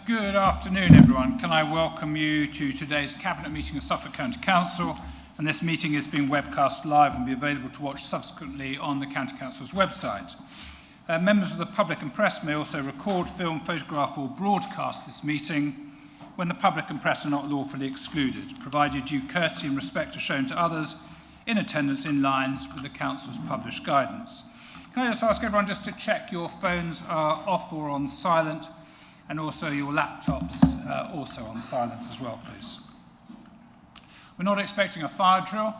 Good afternoon, everyone. Can I welcome you to today's Cabinet meeting of Suffolk County Council, and this meeting is being webcast live and will be available to watch subsequently on the County Council's website. Members of the public and press may also record, film, photograph or broadcast this meeting when the public and press are not lawfully excluded, provided due courtesy and respect are shown to others in attendance in lines with the Council's published guidance. Can I just ask everyone just to check your phones are off or on silent, and also your laptops also on silent as well, please. We're not expecting a fire drill.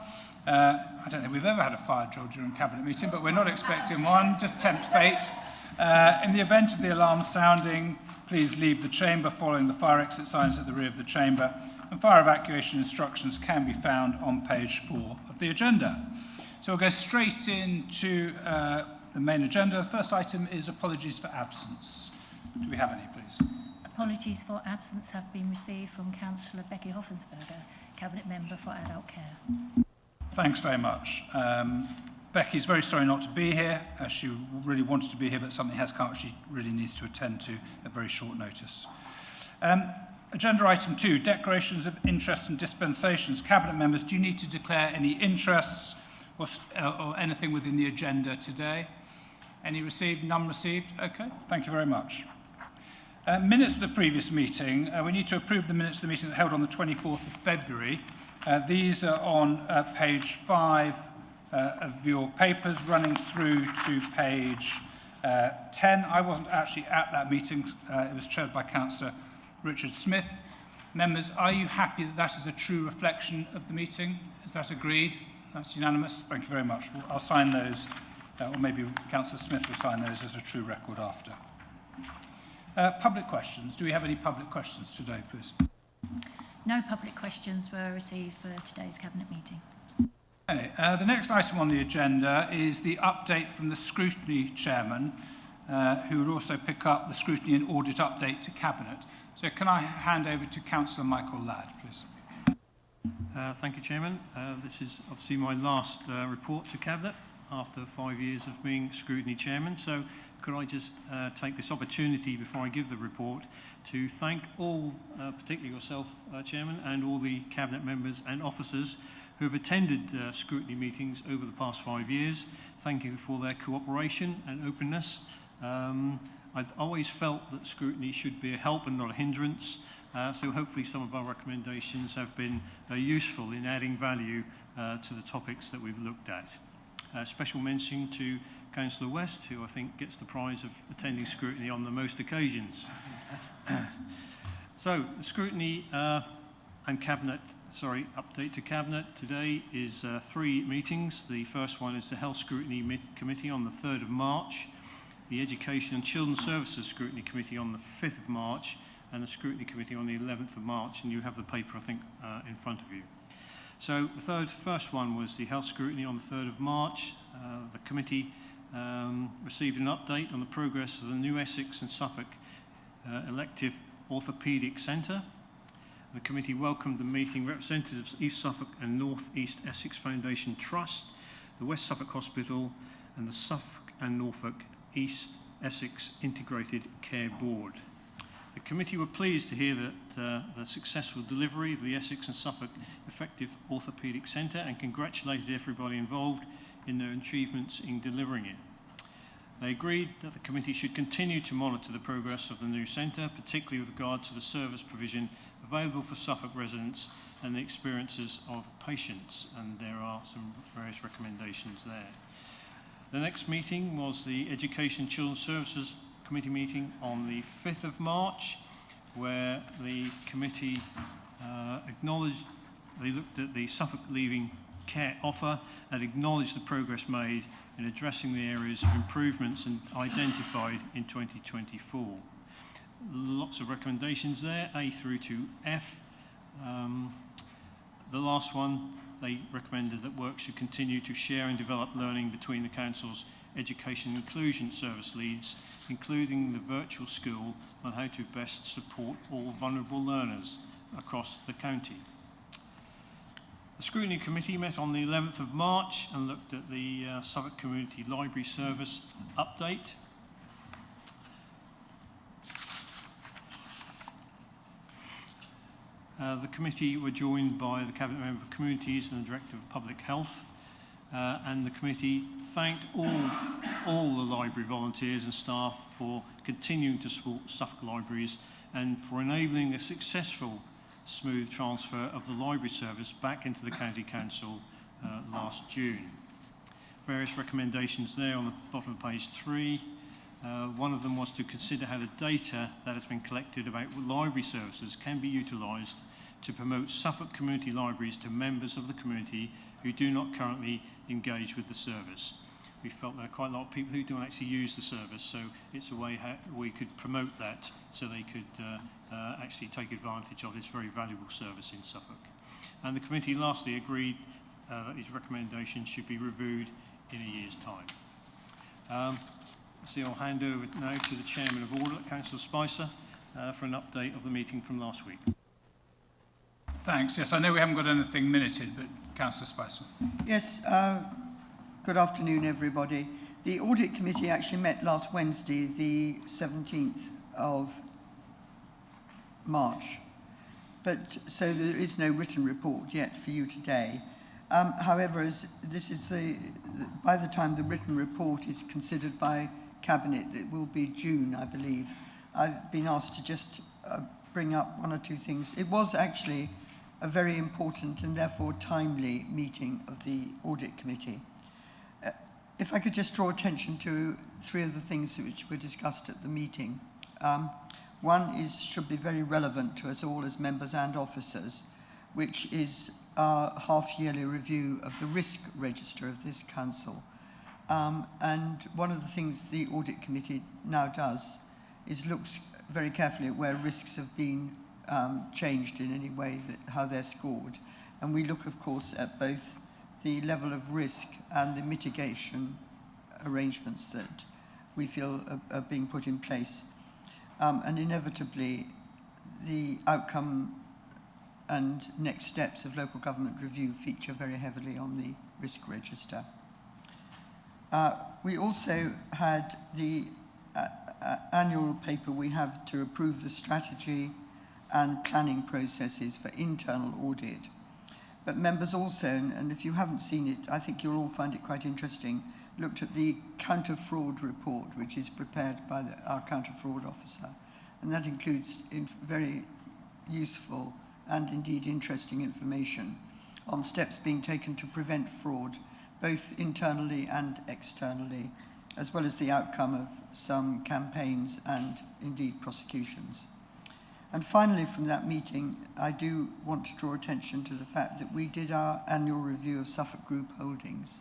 I don't think we've ever had a fire drill during Cabinet meeting, but we're not expecting one, just tempt fate. In the event of the alarm sounding, please leave the chamber following the fire exit signs at the rear of the chamber, and fire evacuation instructions can be found on page 4 of the agenda. So we'll go straight into the main agenda. The first item is apologies for absence. Do we have any, please? Apologies for absence have been received from Councillor Becky Hoffensberger, Cabinet Member for Adult Care. Thanks very much. Becky's very sorry not to be here. She really wanted to be here, but something has come up she really needs to attend to at very short notice. Agenda item 2, declarations of interest and dispensations. Cabinet members, do you need to declare any interests or anything within the agenda today? Any received? None received? Okay, thank you very much. Minutes of the previous meeting. We need to approve the minutes of the meeting that held on the 24th of February. These are on page 5 of your papers, running through to page 10. I wasn't actually at that meeting. It was chaired by Councillor Richard Smith. Members, are you happy that that is a true reflection of the meeting? Is that agreed? That's unanimous. Thank you very much. I'll sign those, or maybe Councillor Smith will sign those as a true record after. Public questions. Do we have any public questions today, please? No public questions were received for today's Cabinet meeting. Okay, the next item on the agenda is the update from the Scrutiny Chairman, who would also pick up the Scrutiny and Audit update to Cabinet. So can I hand over to Councillor Michael Ladd, please? Thank you, Chairman. This is obviously my last report to Cabinet after 5 years of being Scrutiny Chairman. So could I just take this opportunity before I give the report to thank all, particularly yourself, Chairman, and all the Cabinet members and officers who have attended Scrutiny meetings over the past 5 years. Thank you for their cooperation and openness. I've always felt that Scrutiny should be a help and not a hindrance. So hopefully some of our recommendations have been useful in adding value to the topics that we've looked at. Special mention to Councillor West, who I think gets the prize of attending Scrutiny on the most occasions. So, the Scrutiny and Cabinet, update to Cabinet today is 3 meetings. The first one is the Health Scrutiny Committee on the 3rd of March, the Education and Children's Services Scrutiny Committee on the 5th of March, and the Scrutiny Committee on the 11th of March, and you have the paper, I think, in front of you. So the first one was the Health Scrutiny on the 3rd of March. The committee received an update on the progress of the new Essex and Suffolk elective orthopaedic centre. The committee welcomed the meeting representatives of East Suffolk and North East Essex Foundation Trust, the West Suffolk Hospital, and the Suffolk and Norfolk East Essex Integrated Care Board. The committee were pleased to hear that the successful delivery of the Essex and Suffolk Effective Orthopaedic Centre and congratulated everybody involved in their achievements in delivering it. They agreed that the committee should continue to monitor the progress of the new centre, particularly with regard to the service provision available for Suffolk residents and the experiences of patients, and there are some various recommendations there. The next meeting was the Education and Children's Services Committee meeting on the 5th of March, where the committee acknowledged, they looked at the Suffolk Leaving Care offer and acknowledged the progress made in addressing the areas of improvements and identified in 2024. Lots of recommendations there, A through to F. The last one, they recommended that work should continue to share and develop learning between the Council's Education and Inclusion Service leads, including the virtual school, on how to best support all vulnerable learners across the county. The Scrutiny Committee met on the 11th of March and looked at the Suffolk Community Library Service update. The committee were joined by the Cabinet Member for Communities and the Director of Public Health, and the committee thanked all the library volunteers and staff for continuing to support Suffolk libraries and for enabling a successful smooth transfer of the library service back into the County Council last June. Various recommendations there on the bottom of page 3. One of them was to consider how the data that has been collected about library services can be utilised to promote Suffolk community libraries to members of the community who do not currently engage with the service. We felt there are quite a lot of people who don't actually use the service, so it's a way how we could promote that so they could actually take advantage of this very valuable service in Suffolk. And the committee lastly agreed that these recommendations should be reviewed in a year's time. So I'll hand over now to the Chairman of Audit, Councillor Spicer, for an update of the meeting from last week. Thanks. Yes, I know we haven't got anything minuted, but Councillor Spicer. Yes, good afternoon, everybody. The Audit Committee actually met last Wednesday, the 17th of March, but so there is no written report yet for you today. However, as this is by the time the written report is considered by Cabinet, it will be June, I believe. I've been asked to just bring up one or two things. It was actually a very important and therefore timely meeting of the Audit Committee. If I could just draw attention to 3 of the things which were discussed at the meeting. One should be very relevant to us all as members and officers, which is our half-yearly review of the risk register of this council. And one of the things the Audit Committee now does is looks very carefully at where risks have been changed in any way, how they're scored. And we look, of course, at both the level of risk and the mitigation arrangements that we feel are being put in place. And inevitably, the outcome and next steps of local government review feature very heavily on the risk register. We also had the annual paper we have to approve the strategy and planning processes for internal audit. But members also, and if you haven't seen it, I think you'll all find it quite interesting, looked at the counter-fraud report, which is prepared by our counter-fraud officer. And that includes very useful and indeed interesting information on steps being taken to prevent fraud, both internally and externally, as well as the outcome of some campaigns and indeed prosecutions. And finally, from that meeting, I do want to draw attention to the fact that we did our annual review of Suffolk Group Holdings,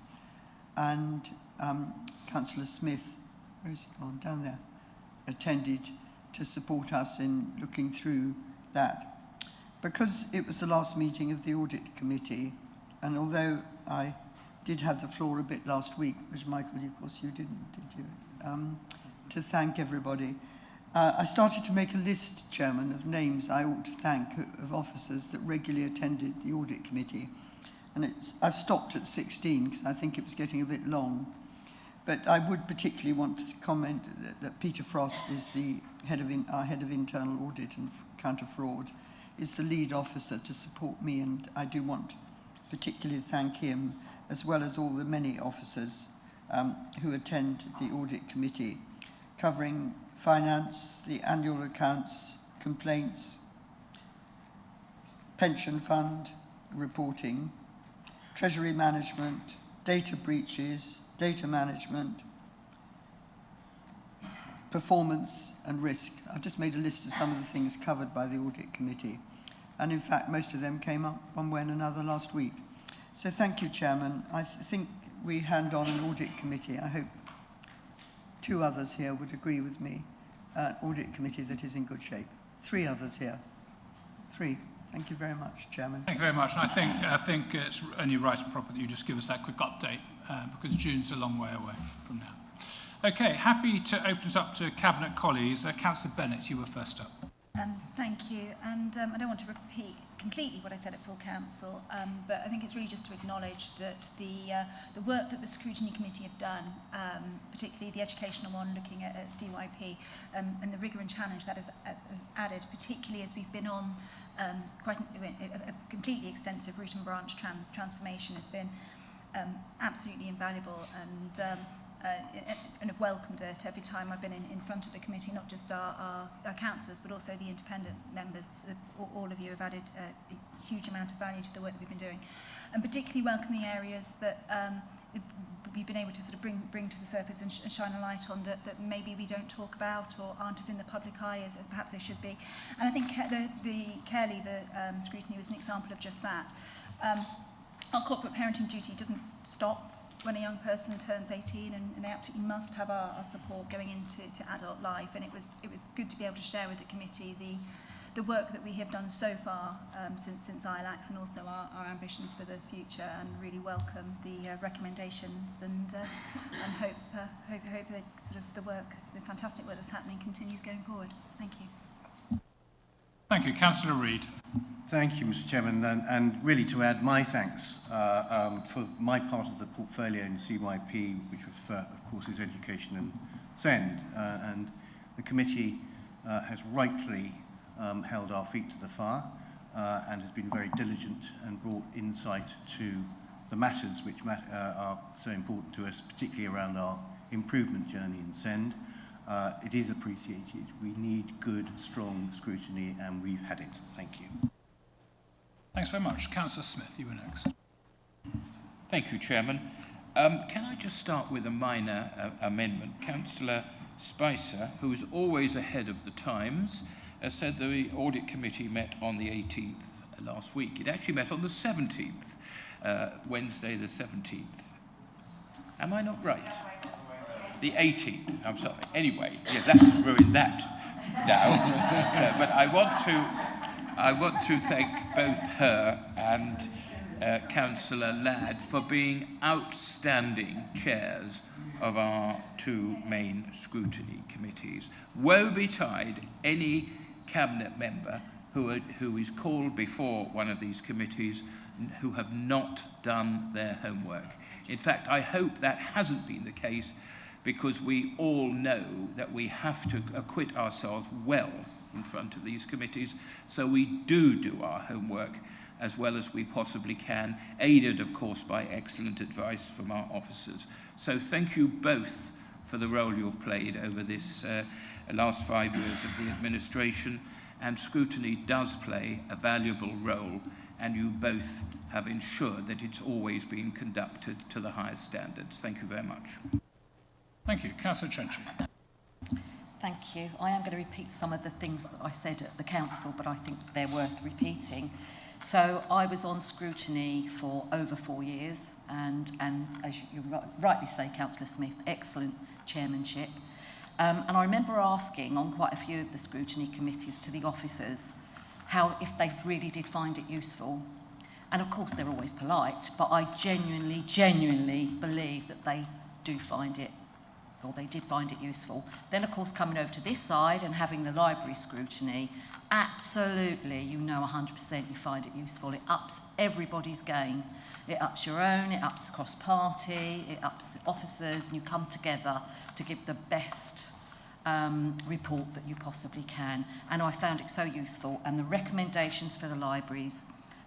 and Councillor Smith, where is he gone? Down there, attended to support us in looking through that. Because it was the last meeting of the Audit Committee, and although I did have the floor a bit last week, which Michael, of course, you didn't, did you? To thank everybody. I started to make a list, Chairman, of names I ought to thank of officers that regularly attended the Audit Committee. And I've stopped at 16 because I think it was getting a bit long. But I would particularly want to comment that Peter Frost is our head of internal audit and counter-fraud, is the lead officer to support me, and I do want to particularly thank him, as well as all the many officers who attend the Audit Committee, covering finance, the annual accounts, complaints, pension fund reporting, treasury management, data breaches, data management, performance and risk. I've just made a list of some of the things covered by the Audit Committee. And in fact, most of them came up one way and another last week. So thank you, Chairman. I think we hand on an Audit Committee. I hope 2 others here would agree with me. Audit Committee that is in good shape. 3 others here. 3. Thank you very much, Chairman. Thank you very much. And I think it's only right and proper that you just give us that quick update because June's a long way away from now. Okay, happy to open it up to Cabinet colleagues. Councillor Bennett, you were first up. Thank you. And I don't want to repeat completely what I said at full council, but I think it's really just to acknowledge that the work that the Scrutiny Committee have done, particularly the educational one looking at CYP, and the rigour and challenge that has added, particularly as we've been on quite a completely extensive root and branch transformation, has been absolutely invaluable, and have welcomed it every time I've been in front of the committee, not just our councillors, but also the independent members. All of you have added a huge amount of value to the work that we've been doing, and particularly welcome the areas that we've been able to sort of bring to the surface and shine a light on that maybe we don't talk about or aren't as in the public eye as perhaps they should be. And I think the care leaver scrutiny was an example of just that. Our corporate parenting duty doesn't stop when a young person turns 18, and they absolutely must have our support going into adult life. And it was good to be able to share with the committee the work that we have done so far since ILACS, and also our ambitions for the future, and really welcome the recommendations, and hope that sort of the fantastic work that's happening continues going forward. Thank you. Thank you. Councillor Reid. Thank you, Mr. Chairman, and really to add my thanks for my part of the portfolio in CYP, which of course is education and SEND, and the committee has rightly held our feet to the fire and has been very diligent and brought insight to the matters which are so important to us, particularly around our improvement journey in SEND. It is appreciated. We need good, strong scrutiny, and we've had it. Thank you. Thanks very much. Councillor Smith, you were next. Thank you, Chairman. Can I just start with a minor amendment? Councillor Spicer, who is always ahead of the times, said the Audit Committee met on the 18th last week. It actually met on the 17th, Wednesday the 17th. Am I not right? The 18th, I'm sorry. Anyway, yeah, that's ruined that now. So, but I want to thank both her and Councillor Ladd for being outstanding chairs of our two main scrutiny committees. Woe betide any cabinet member who is called before one of these committees who have not done their homework. In fact, I hope that hasn't been the case, because we all know that we have to acquit ourselves well in front of these committees, so we do our homework as well as we possibly can, aided, of course, by excellent advice from our officers. So thank you both for the role you've played over this last 5 years of the administration, and scrutiny does play a valuable role, and you both have ensured that it's always been conducted to the highest standards. Thank you very much. Thank you. Councillor Cenci. Thank you. I am going to repeat some of the things that I said at the council, but I think they're worth repeating. So I was on scrutiny for over 4 years, and as you rightly say, Councillor Smith, excellent chairmanship. And I remember asking on quite a few of the scrutiny committees to the officers if they really did find it useful. And of course they're always polite, but I genuinely believe that they do find it, or they did find it useful. Then, of course, coming over to this side and having the library scrutiny, absolutely, 100% you find it useful. It ups everybody's game. It ups your own, it ups the cross-party, it ups the officers, and you come together to give the best report that you possibly can. And I found it so useful, and the recommendations for the libraries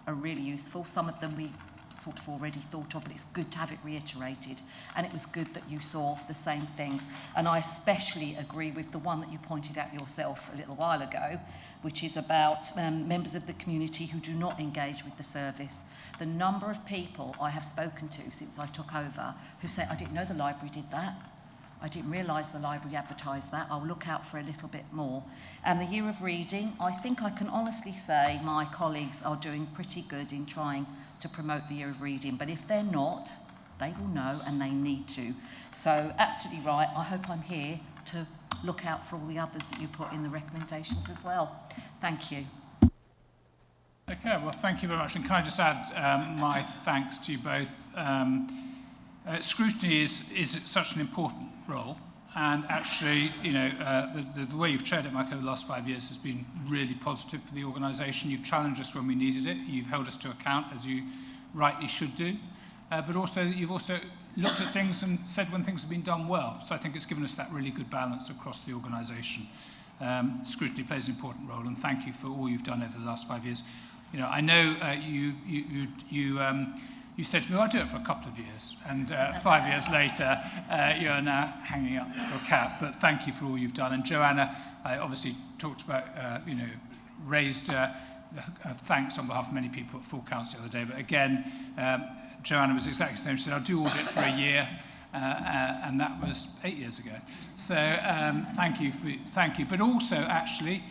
are really useful. Some of them we sort of already thought of, but it's good to have it reiterated, and it was good that you saw the same things. And I especially agree with the one that you pointed out yourself a little while ago, which is about members of the community who do not engage with the service. The number of people I have spoken to since I took over who say, I didn't know the library did that, I didn't realise the library advertised that, I'll look out for a little bit more. And the year of reading, I think I can honestly say my colleagues are doing pretty good in trying to promote the year of reading, but if they're not, they will know, and they need to. So absolutely right. I hope I'm here to look out for all the others that you put in the recommendations as well. Thank you. Okay, well, thank you very much. And can I just add my thanks to you both. Scrutiny is such an important role, and actually, the way you've chaired it, Mike, over the last 5 years has been really positive for the organisation. You've challenged us when we needed it. You've held us to account, as you rightly should do. But also, you've also looked at things and said when things have been done well. So I think it's given us that really good balance across the organisation. Scrutiny plays an important role, and thank you for all you've done over the last 5 years. I know you said to me, I'll do it for a couple of years, and 5 years later, you're now hanging up your cap, but thank you for all you've done. And Joanna, I obviously talked about, raised thanks on behalf of many people at full council the other day, but again, Joanna was exactly the same. She said, I'll do audit for a year, and that was 8 years ago. So thank you. But also, actually,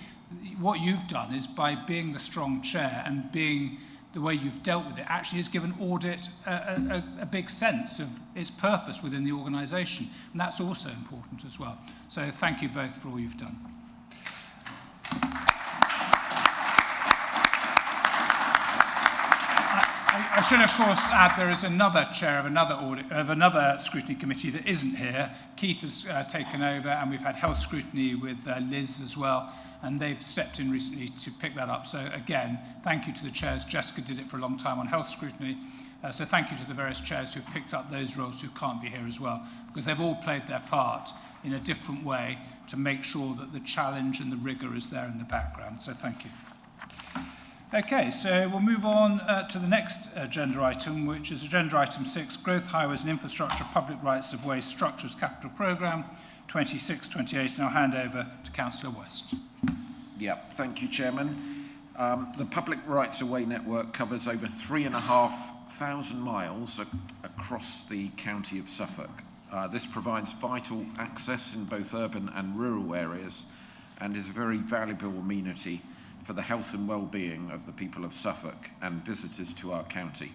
what you've done is by being the strong chair and being the way you've dealt with it actually has given audit a big sense of its purpose within the organisation. And that's also important as well. So thank you both for all you've done. I should, of course, add there is another chair of another scrutiny committee that isn't here. Keith has taken over, and we've had health scrutiny with Liz as well, and they've stepped in recently to pick that up. So again, thank you to the chairs. Jessica did it for a long time on health scrutiny. So thank you to the various chairs who've picked up those roles who can't be here as well, because they've all played their part in a different way to make sure that the challenge and the rigour is there in the background. So thank you. Okay, so we'll move on to the next agenda item, which is agenda item 6, Growth, Highways and Infrastructure, Public Rights of Way Structures Capital Programme 26-28, and I'll hand over to Councillor West. Yeah, thank you, Chairman. The Public Rights of Way network covers over 3,500 miles across the county of Suffolk. This provides vital access in both urban and rural areas and is a very valuable amenity for the health and well-being of the people of Suffolk and visitors to our county.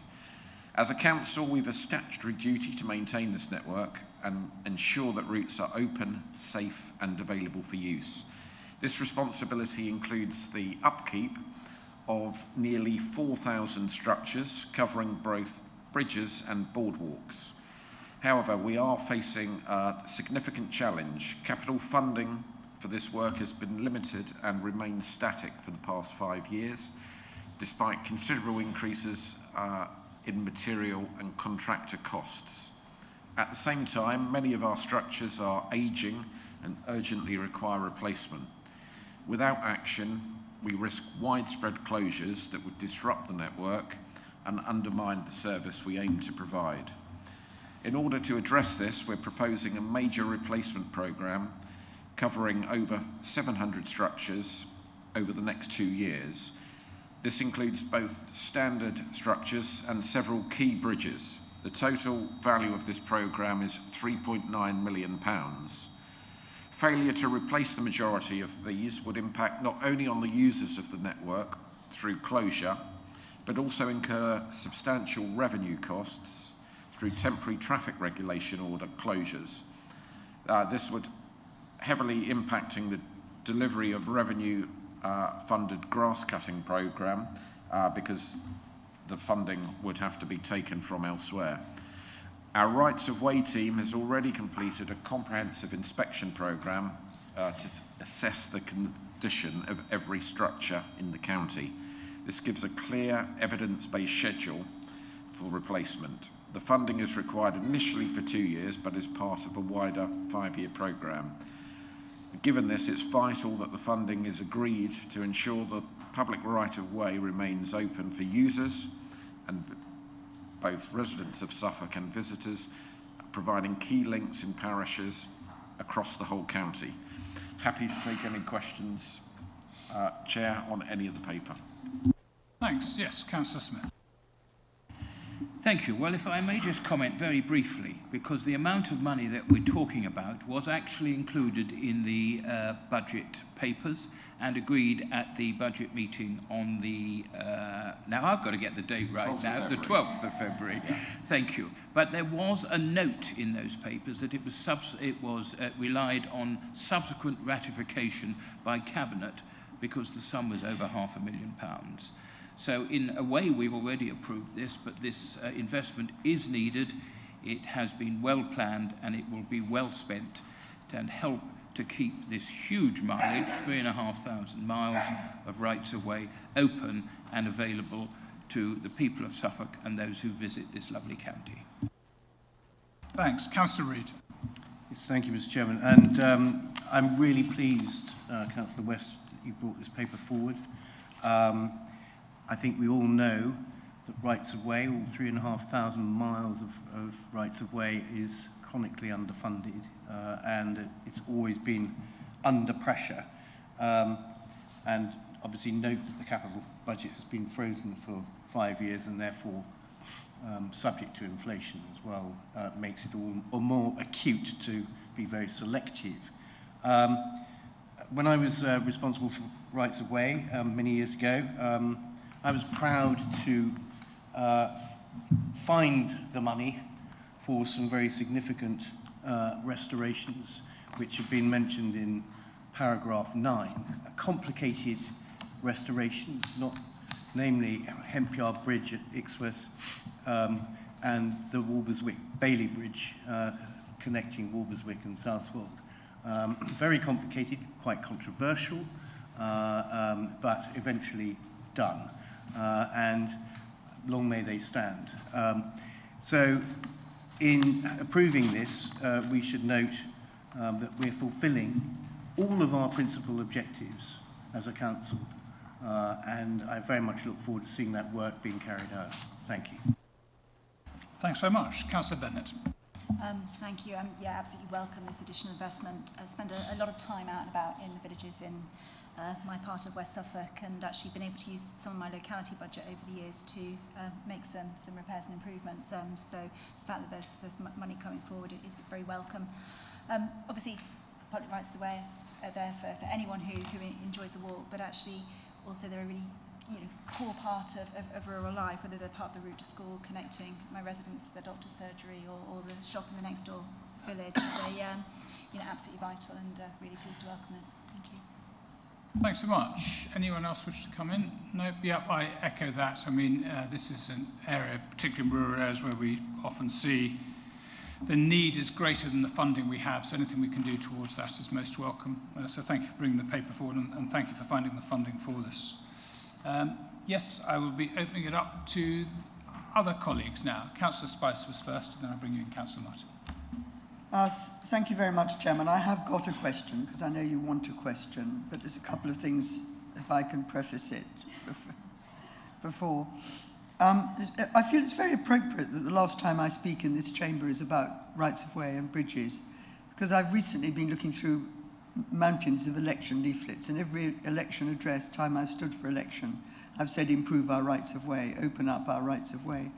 As a council, we've a statutory duty to maintain this network and ensure that routes are open, safe and available for use. This responsibility includes the upkeep of nearly 4,000 structures covering both bridges and boardwalks. However, we are facing a significant challenge. Capital funding for this work has been limited and remained static for the past 5 years, despite considerable increases in material and contractor costs. At the same time, many of our structures are ageing and urgently require replacement. Without action, we risk widespread closures that would disrupt the network and undermine the service we aim to provide. In order to address this, we're proposing a major replacement programme covering over 700 structures over the next 2 years. This includes both standard structures and several key bridges. The total value of this programme is £3.9 million. Failure to replace the majority of these would impact not only on the users of the network through closure, but also incur substantial revenue costs through temporary traffic regulation order closures. This would heavily impacting the delivery of revenue-funded grass-cutting programme because the funding would have to be taken from elsewhere. Our Rights of Way team has already completed a comprehensive inspection programme to assess the condition of every structure in the county. This gives a clear, evidence-based schedule for replacement. The funding is required initially for 2 years, but is part of a wider 5-year programme. Given this, it's vital that the funding is agreed to ensure the public right-of-way remains open for users and both residents of Suffolk and visitors, providing key links in parishes across the whole county. Happy to take any questions, Chair, on any of the paper. Thanks. Yes, Councillor Smith. Thank you. Well, if I may just comment very briefly, because the amount of money that we're talking about was actually included in the budget papers and agreed at the budget meeting on the, now I've got to get the date right now, the 12th of February. Yeah. Thank you. But there was a note in those papers that it was relied on subsequent ratification by Cabinet because the sum was over £500,000. So in a way, we've already approved this, but this investment is needed. It has been well planned and it will be well spent. to help to keep this huge mileage, 3,500 miles of rights-of-way, open and available to the people of Suffolk and those who visit this lovely county. Thanks. Councillor Reid. Yes, thank you, Mr. Chairman. And I'm really pleased, Councillor West, that you brought this paper forward. I think we all know that rights-of-way, all 3,500 miles of rights-of-way, is chronically underfunded, and it's always been under pressure. And obviously note that the capital budget has been frozen for 5 years and therefore subject to inflation as well, makes it all more acute to be very selective. When I was responsible for rights-of-way many years ago, I was proud to find the money for some very significant restorations, which have been mentioned in paragraph 9. Complicated restorations, namely Hempyard Bridge at Ixworth and the Walberswick Bailey Bridge connecting Walberswick and Southwold. Very complicated, quite controversial, but eventually done. And long may they stand. So in approving this, we should note that we're fulfilling all of our principal objectives as a council, and I very much look forward to seeing that work being carried out. Thank you. Thanks very much. Councillor Bennett. Thank you. Yeah, absolutely welcome this additional investment. I spend a lot of time out and about in the villages in my part of West Suffolk, and actually been able to use some of my locality budget over the years to make some repairs and improvements. So the fact that there's money coming forward is very welcome. Obviously, public rights of the way are there for anyone who enjoys a walk, but actually also they're a really core part of rural life, whether they're part of the route to school, connecting my residents to their doctor's surgery or the shop in the next door village. They absolutely vital, and really pleased to welcome this. Thank you. Thanks so much. Anyone else wish to come in? No? Yep, I echo that. I mean, this is an area, particularly in rural areas, where we often see the need is greater than the funding we have, so anything we can do towards that is most welcome. So thank you for bringing the paper forward, and thank you for finding the funding for this. Yes, I will be opening it up to other colleagues now. Councillor Spicer was first, and then I'll bring you in Councillor Martin. Thank you very much, Chairman. I have got a question, because I know you want a question, but there's a couple of things, if I can preface it before. I feel it's very appropriate that the last time I speak in this chamber is about rights-of-way and bridges, because I've recently been looking through mountains of election leaflets, and every election address, time I've stood for election, I've said improve our rights-of-way, open up our rights-of-way.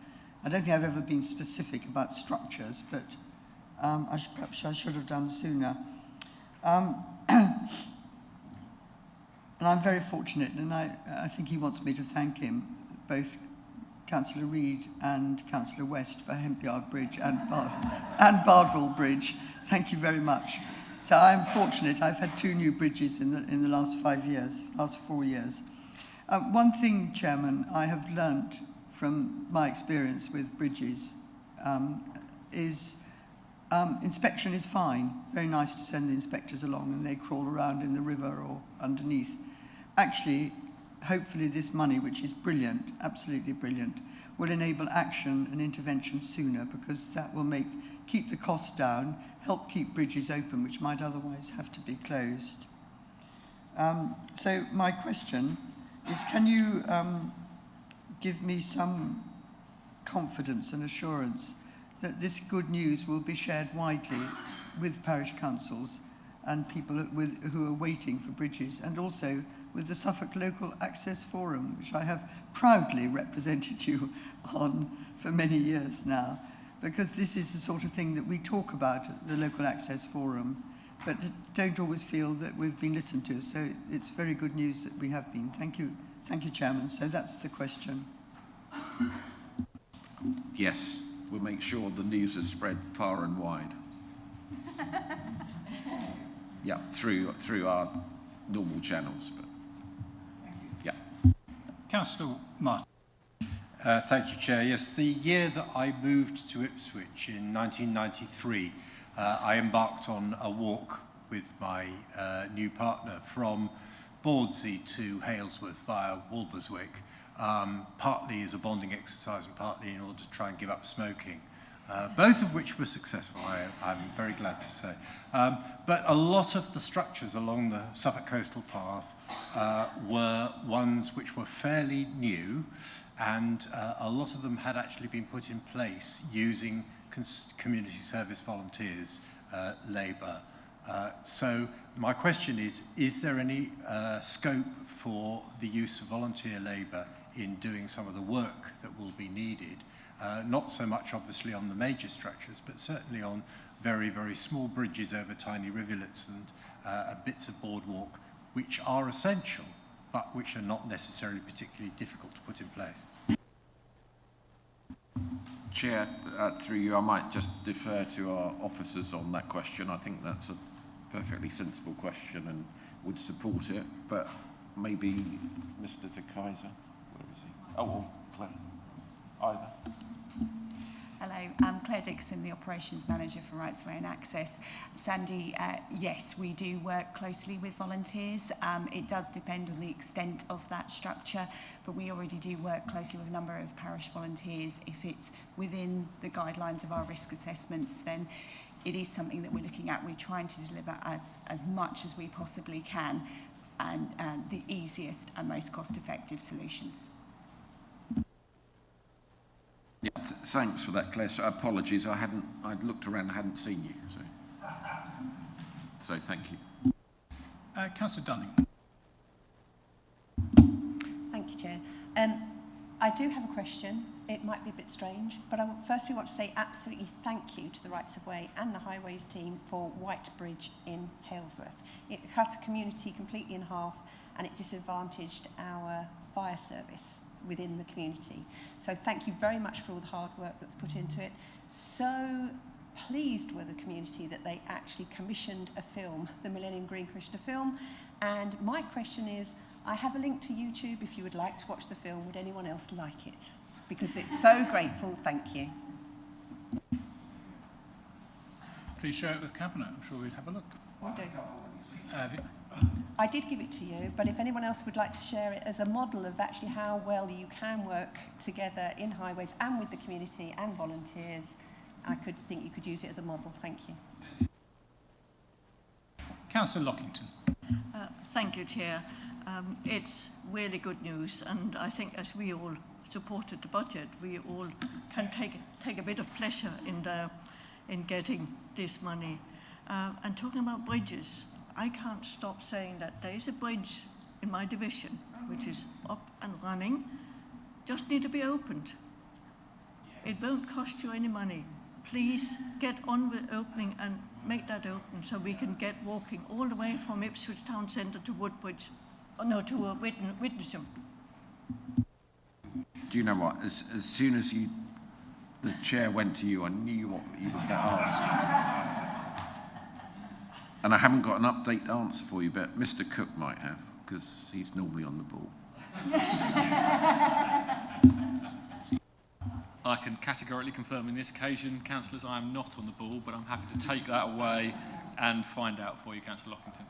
I don't think I've ever been specific about structures, but perhaps I should have done sooner. And I'm very fortunate, and I think he wants me to thank him, both Councillor Reid and Councillor West, for Hempyard Bridge and Bardwell Bridge. Thank you very much. So I'm fortunate. I've had 2 new bridges in the last 4 years. One thing, Chairman, I have learnt from my experience with bridges is inspection is fine. Very nice to send the inspectors along and they crawl around in the river or underneath. Actually, hopefully this money, which is brilliant, absolutely brilliant, will enable action and intervention sooner, because that will keep the costs down, help keep bridges open, which might otherwise have to be closed. So my question is, can you give me some confidence and assurance that this good news will be shared widely with parish councils and people who are waiting for bridges, and also with the Suffolk Local Access Forum, which I have proudly represented you on for many years now, because this is the sort of thing that we talk about at the Local Access Forum, but don't always feel that we've been listened to. So it's very good news that we have been. Thank you, Chairman. So that's the question. Yes, we'll make sure the news is spread far and wide. Yeah, through our normal channels. But yeah. Councillor Martin. Thank you, Chair. Yes, the year that I moved to Ipswich in 1993 I embarked on a walk with my new partner from Bawdsey to Halesworth via Walberswick, partly as a bonding exercise and partly in order to try and give up smoking. Both of which were successful, I'm very glad to say. But a lot of the structures along the Suffolk Coastal Path were ones which were fairly new, and a lot of them had actually been put in place using community service volunteers, labour. So my question is there any scope for the use of volunteer labour in doing some of the work that will be needed? Not so much obviously on the major structures, but certainly on very, very small bridges over tiny rivulets and bits of boardwalk, which are essential, but which are not necessarily particularly difficult to put in place. Chair, through you, I might just defer to our officers on that question. I think that's a perfectly sensible question and would support it, but maybe Mr. De Kaiser, where is he? Oh, well, Claire. Either. Hello, I'm Claire Dixon, the Operations Manager for Rights of Way and Access. Sandy, yes, we do work closely with volunteers. It does depend on the extent of that structure, but we already do work closely with a number of parish volunteers. If it's within the guidelines of our risk assessments, then it is something that we're looking at. We're trying to deliver as much as we possibly can and the easiest and most cost-effective solutions. Yeah, thanks for that, Claire. So apologies, I'd looked around and hadn't seen you. So thank you. Councillor Dunning. Thank you, Chair. I do have a question. It might be a bit strange, but I firstly want to say absolutely thank you to the Rights of Way and the Highways team for White Bridge in Halesworth. It cut a community completely in half and it disadvantaged our fire service within the community. So thank you very much for all the hard work that's put into it. So pleased with the community that they actually commissioned a film, the Millennium Green commissioned a film. And my question is, I have a link to YouTube if you would like to watch the film. Would anyone else like it? Because it's so grateful. Thank you. Please share it with Cabinet. I'm sure we'd have a look. Will do. I did give it to you, but if anyone else would like to share it as a model of actually how well you can work together in highways and with the community and volunteers, I could think you could use it as a model. Thank you. Councillor Lockington. Thank you, Chair. It's really good news, and I think as we all supported the budget, we all can take a bit of pleasure in getting this money. And talking about bridges, I can't stop saying that there is a bridge in my division which is up and running, just need to be opened. It won't cost you any money. Please get on with opening and make that open so we can get walking all the way from Ipswich Town Centre to Woodbridge, to Witnesham. Do you know what? As soon as the chair went to you, I knew what you were going to ask. And I haven't got an update answer for you, but Mr. Cook might have, because he's normally on the ball. I can categorically confirm in this occasion, councillors, I am not on the ball, but I'm happy to take that away and find out for you, Councillor Lockington.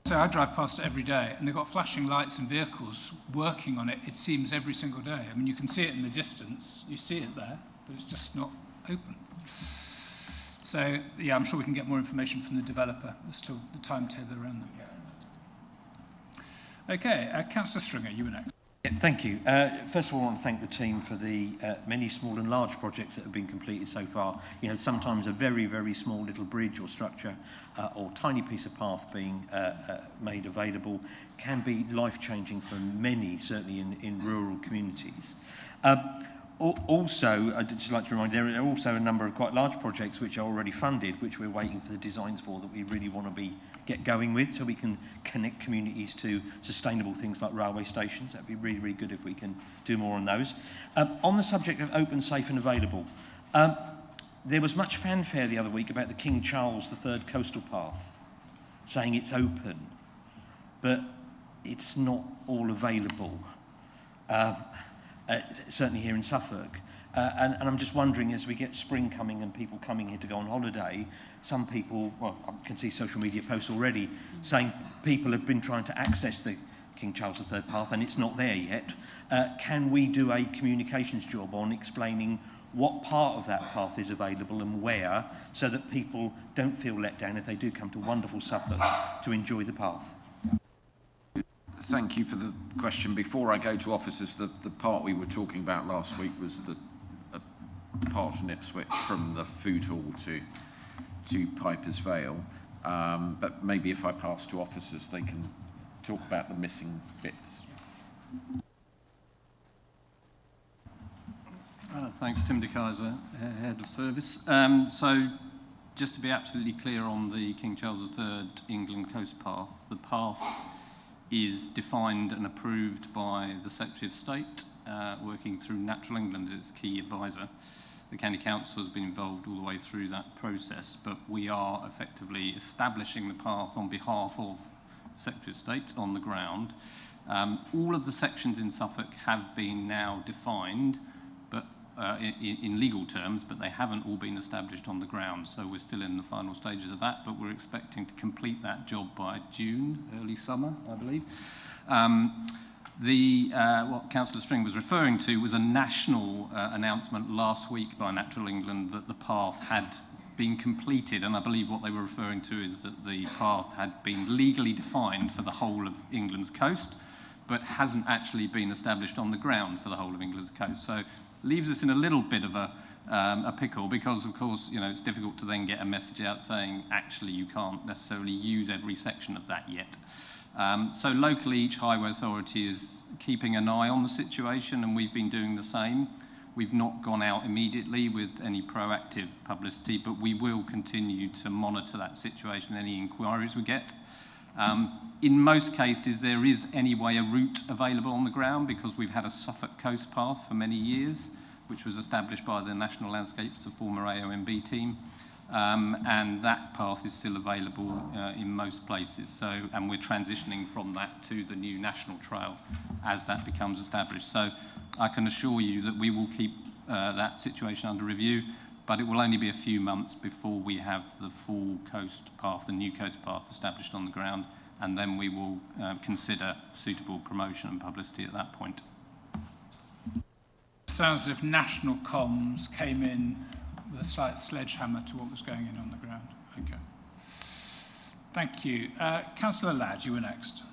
So I drive past it every day, and they've got flashing lights and vehicles working on it, it seems, every single day. I mean, you can see it in the distance, you see it there, but it's just not open. So, yeah, I'm sure we can get more information from the developer as to the timetable around them. Okay, Councillor Stringer, you were next. Yeah, thank you. First of all, I want to thank the team for the many small and large projects that have been completed so far. You know, sometimes a very, very small little bridge or structure or tiny piece of path being made available can be life-changing for many, certainly in rural communities. Also, I'd just like to remind you, there are also a number of quite large projects which are already funded, which we're waiting for the designs for, that we really want to get going with, so we can connect communities to sustainable things like railway stations. That'd be really, really good if we can do more on those. On the subject of open, safe and available, there was much fanfare the other week about the King Charles III coastal path, saying it's open, but it's not all available. Certainly here in Suffolk. And I'm just wondering, as we get spring coming and people coming here to go on holiday, some people, well, I can see social media posts already saying people have been trying to access the King Charles III path and it's not there yet. Can we do a communications job on explaining what part of that path is available and where, so that people don't feel let down if they do come to wonderful Suffolk to enjoy the path? Thank you for the question. Before I go to officers, the part we were talking about last week was the part in Ipswich from the food hall to Piper's Vale. But maybe if I pass to officers, they can talk about the missing bits. Thanks, Tim de Keyser, Head of Service. So, just to be absolutely clear on the King Charles III England Coast Path, the path is defined and approved by the Secretary of State, working through Natural England as key advisor. The County Council has been involved all the way through that process, but we are effectively establishing the path on behalf of the Secretary of State on the ground. All of the sections in Suffolk have been now defined, but in legal terms, but they haven't all been established on the ground. So we're still in the final stages of that, but we're expecting to complete that job by June, early summer, I believe. What Councillor String was referring to was a national announcement last week by Natural England that the path had been completed, and I believe what they were referring to is that the path had been legally defined for the whole of England's coast, but hasn't actually been established on the ground for the whole of England's coast. So leaves us in a little bit of a pickle, because of course, you know, it's difficult to then get a message out saying actually you can't necessarily use every section of that yet. So locally, each highway authority is keeping an eye on the situation, and we've been doing the same. We've not gone out immediately with any proactive publicity, but we will continue to monitor that situation, any inquiries we get. In most cases, there is anyway a route available on the ground, because we've had a Suffolk Coast Path for many years, which was established by the National Landscapes, the former AOMB team. And that path is still available in most places. So, and we're transitioning from that to the new national trail as that becomes established. So I can assure you that we will keep that situation under review, but it will only be a few months before we have the full coast path, the new coast path established on the ground, and then we will consider suitable promotion and publicity at that point. Sounds as if national comms came in with a slight sledgehammer to what was going in on the ground. Okay. Thank you. Councillor Ladd, you were next.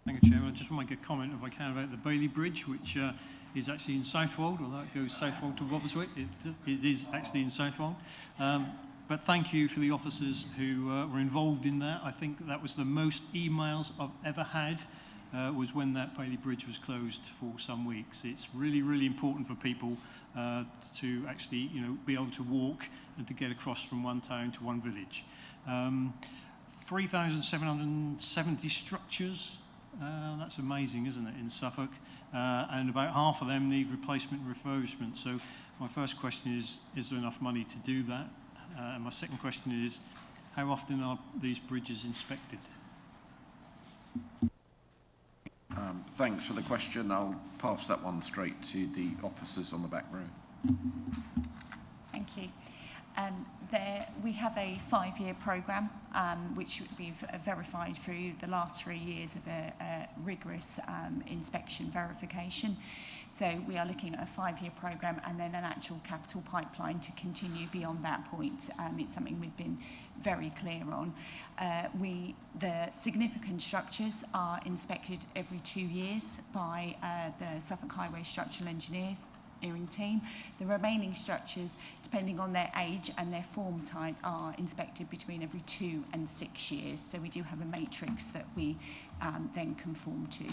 Thank you, Chairman. I just want to make a comment, if I can, about the Bailey Bridge, which is actually in Southwold, although it goes Southwold to Robertswick. It is actually in Southwold. But thank you for the officers who were involved in that. I think that was the most emails I've ever had, was when that Bailey Bridge was closed for some weeks. It's really, really important for people to actually, you know, be able to walk and to get across from one town to one village. 3,770 structures, that's amazing, isn't it, in Suffolk? And about half of them need replacement and refurbishment. So my first question is there enough money to do that? And my second question is, how often are these bridges inspected? Thanks for the question. I'll pass that one straight to the officers on the back row. Thank you. We have a 5-year programme which would be verified through the last 3 years of a rigorous inspection verification. So we are looking at a 5-year programme and then an actual capital pipeline to continue beyond that point. It's something we've been very clear on. The significant structures are inspected every 2 years by the Suffolk Highway Structural Engineering team. The remaining structures, depending on their age and their form type, are inspected between every 2 and 6 years. So we do have a matrix that we then conform to.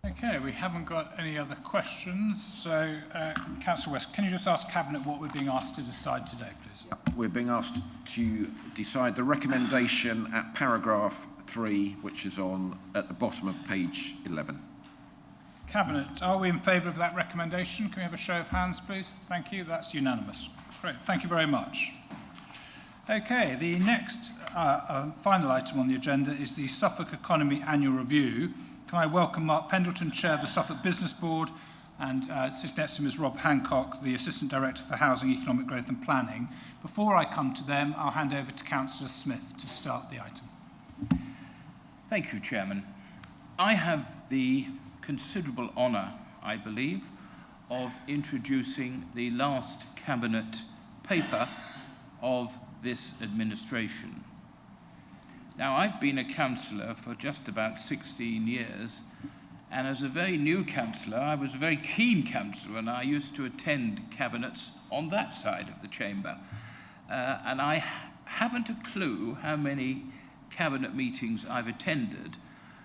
Okay, we haven't got any other questions. So, Councillor West, can you just ask Cabinet what we're being asked to decide today, please? We're being asked to decide the recommendation at paragraph 3, which is at the bottom of page 11. Cabinet, are we in favour of that recommendation? Can we have a show of hands, please? Thank you. That's unanimous. Great. Thank you very much. Okay, the next final item on the agenda is the Suffolk Economy Annual Review. Can I welcome Mark Pendleton, Chair of the Suffolk Business Board, and sitting next to him is Rob Hancock, the Assistant Director for Housing, Economic Growth and Planning. Before I come to them, I'll hand over to Councillor Smith to start the item. Thank you, Chairman. I have the considerable honour, I believe, of introducing the last Cabinet paper of this administration. Now, I've been a councillor for just about 16 years, and as a very new councillor, I was a very keen councillor, and I used to attend cabinets on that side of the chamber. And I haven't a clue how many cabinet meetings I've attended,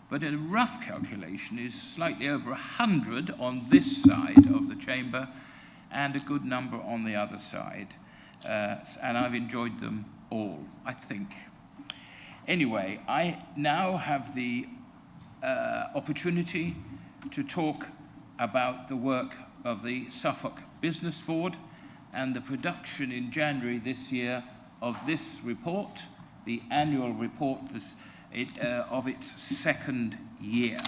but a rough calculation is slightly over 100 on this side of the chamber and a good number on the other side. And I've enjoyed them all, I think. Anyway, I now have the opportunity to talk about the work of the Suffolk Business Board and the production in January this year of this report, the annual report of its second year.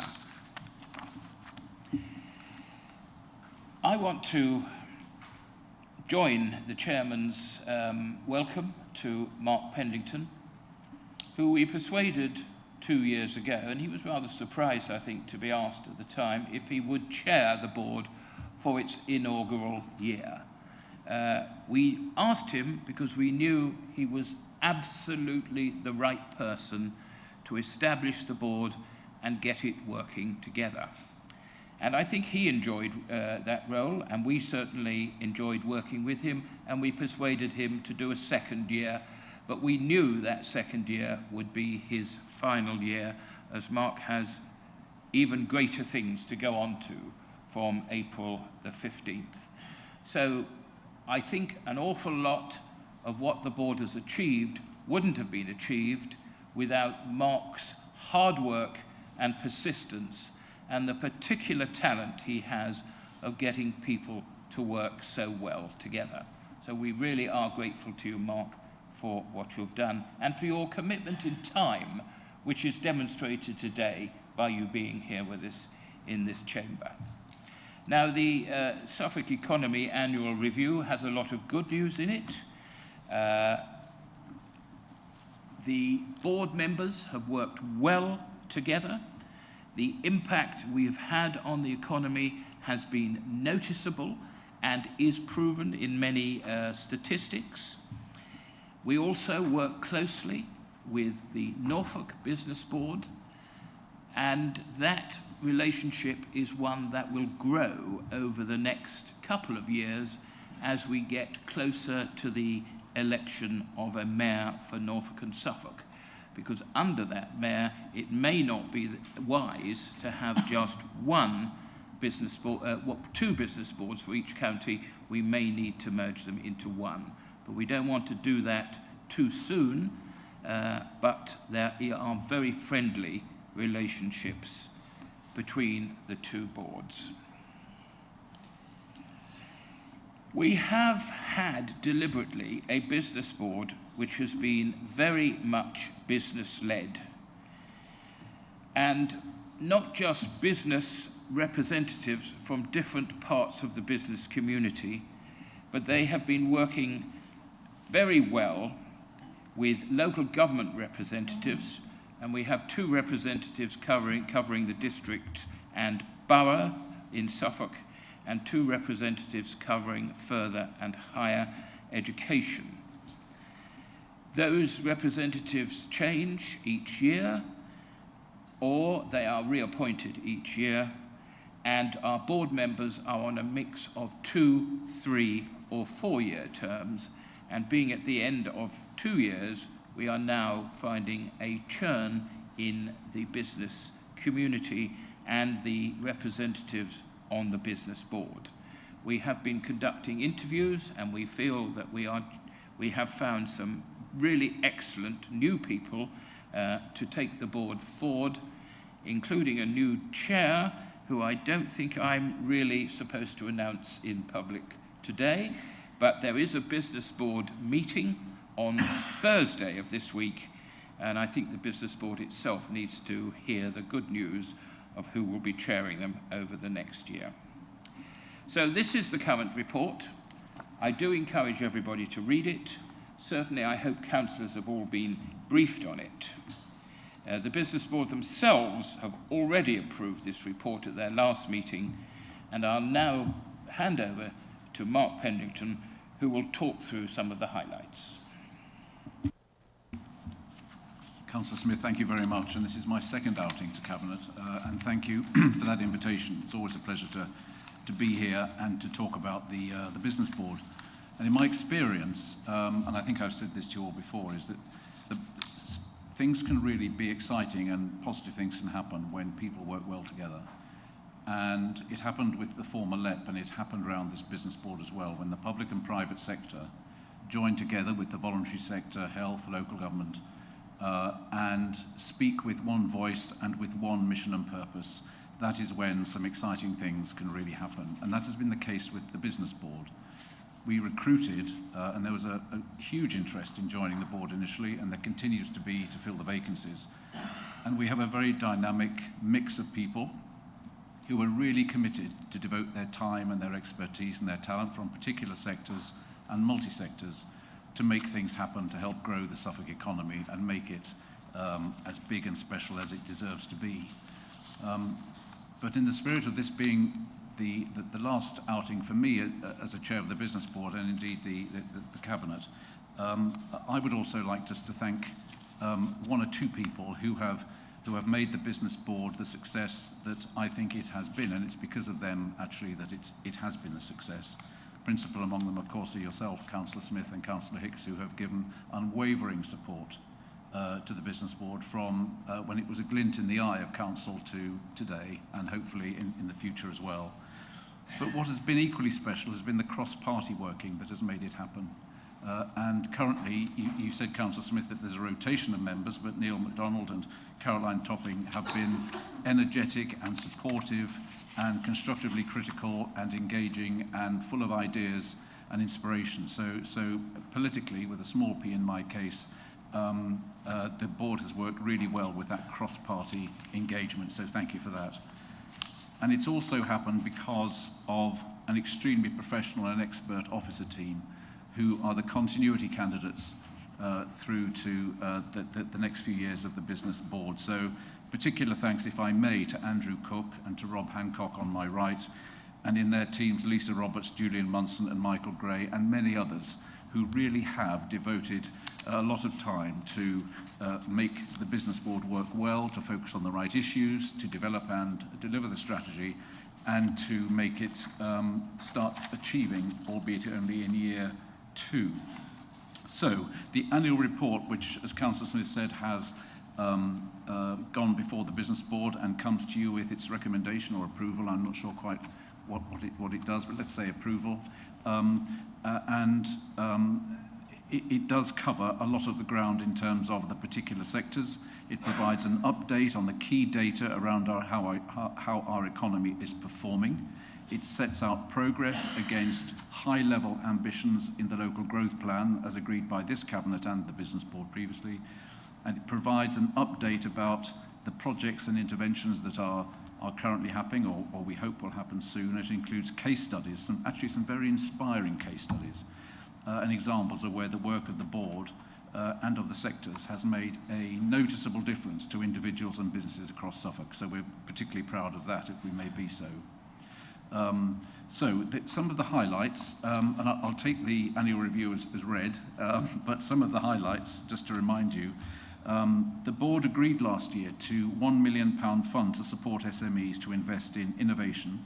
I want to join the Chairman's welcome to Mark Pendington, who we persuaded 2 years ago, and he was rather surprised, I think, to be asked at the time if he would chair the board for its inaugural year. We asked him because we knew he was absolutely the right person to establish the board and get it working together. And I think he enjoyed that role, and we certainly enjoyed working with him, and we persuaded him to do a second year, but we knew that second year would be his final year, as Mark has even greater things to go on to from April the 15th. So I think an awful lot of what the board has achieved wouldn't have been achieved without Mark's hard work and persistence and the particular talent he has of getting people to work so well together. So we really are grateful to you, Mark, for what you've done and for your commitment in time, which is demonstrated today by you being here with us in this chamber. Now, the Suffolk Economy Annual Review has a lot of good news in it. The board members have worked well together. The impact we've had on the economy has been noticeable and is proven in many statistics. We also work closely with the Norfolk Business Board, and that relationship is one that will grow over the next couple of years as we get closer to the election of a mayor for Norfolk and Suffolk, because under that mayor it may not be wise to have just one business board, two business boards for each county. We may need to merge them into one, but we don't want to do that too soon, but there are very friendly relationships between the two boards. We have had deliberately a business board which has been very much business-led, and not just business representatives from different parts of the business community, but they have been working very well with local government representatives, and we have 2 representatives covering the district and borough in Suffolk, and 2 representatives covering further and higher education. Those representatives change each year, or they are reappointed each year, and our board members are on a mix of 2, 3, or 4-year terms, and being at the end of 2 years, we are now finding a churn in the business community and the representatives on the business board. We have been conducting interviews, and we feel that we have found some really excellent new people to take the board forward, including a new chair, who I don't think I'm really supposed to announce in public today, but there is a business board meeting on Thursday of this week, and I think the business board itself needs to hear the good news of who will be chairing them over the next year. So this is the current report. I do encourage everybody to read it. Certainly, I hope councillors have all been briefed on it. The Business Board themselves have already approved this report at their last meeting, and I'll now hand over to Mark Pendleton, who will talk through some of the highlights. Councillor Smith, thank you very much, and this is my second outing to Cabinet, and thank you for that invitation. It's always a pleasure to be here and to talk about the Business Board. And in my experience, and I think I've said this to you all before, is that things can really be exciting and positive things can happen when people work well together. And it happened with the former LEP, and it happened around this Business Board as well, when the public and private sector joined together with the voluntary sector, health, local government, and speak with one voice and with one mission and purpose. That is when some exciting things can really happen. And that has been the case with the Business Board. We recruited, and there was a huge interest in joining the board initially, and there continues to be to fill the vacancies. And we have a very dynamic mix of people who are really committed to devote their time and their expertise and their talent from particular sectors and multi-sectors to make things happen, to help grow the Suffolk economy and make it as big and special as it deserves to be. But in the spirit of this being the last outing for me as a chair of the Business Board, and indeed the Cabinet, I would also like just to thank one or two people who have made the Business Board the success that I think it has been, and it's because of them actually that it has been a success. Principal among them, of course, are yourself, Councillor Smith and Councillor Hicks, who have given unwavering support to the Business Board from when it was a glint in the eye of Council to today, and hopefully in the future as well. But what has been equally special has been the cross-party working that has made it happen. And currently, you said, Councillor Smith, that there's a rotation of members, but Neil MacDonald and Caroline Topping have been energetic and supportive and constructively critical and engaging and full of ideas and inspiration. So politically, with a small p in my case, the board has worked really well with that cross-party engagement, so thank you for that. And it's also happened because of an extremely professional and expert officer team who are the continuity candidates through to the next few years of the Business Board. So particular thanks, if I may, to Andrew Cook and to Rob Hancock on my right, and in their teams, Lisa Roberts, Julian Munson and Michael Gray, and many others who really have devoted a lot of time to make the Business Board work well, to focus on the right issues, to develop and deliver the strategy, and to make it start achieving, albeit only in year 2. So, the annual report, which, as Councillor Smith said, has gone before the Business Board and comes to you with its recommendation or approval. I'm not sure quite what it does, but let's say approval. It does cover a lot of the ground in terms of the particular sectors. It provides an update on the key data around how our economy is performing. It sets out progress against high-level ambitions in the local growth plan as agreed by this Cabinet and the Business Board previously. And it provides an update about the projects and interventions that are currently happening or we hope will happen soon. It includes case studies, some very inspiring case studies and examples of where the work of the board and of the sectors has made a noticeable difference to individuals and businesses across Suffolk. So we're particularly proud of that, if we may be so. Some of the highlights, and I'll take the annual review as read, but some of the highlights, just to remind you, the board agreed last year to £1 million fund to support SMEs to invest in innovation.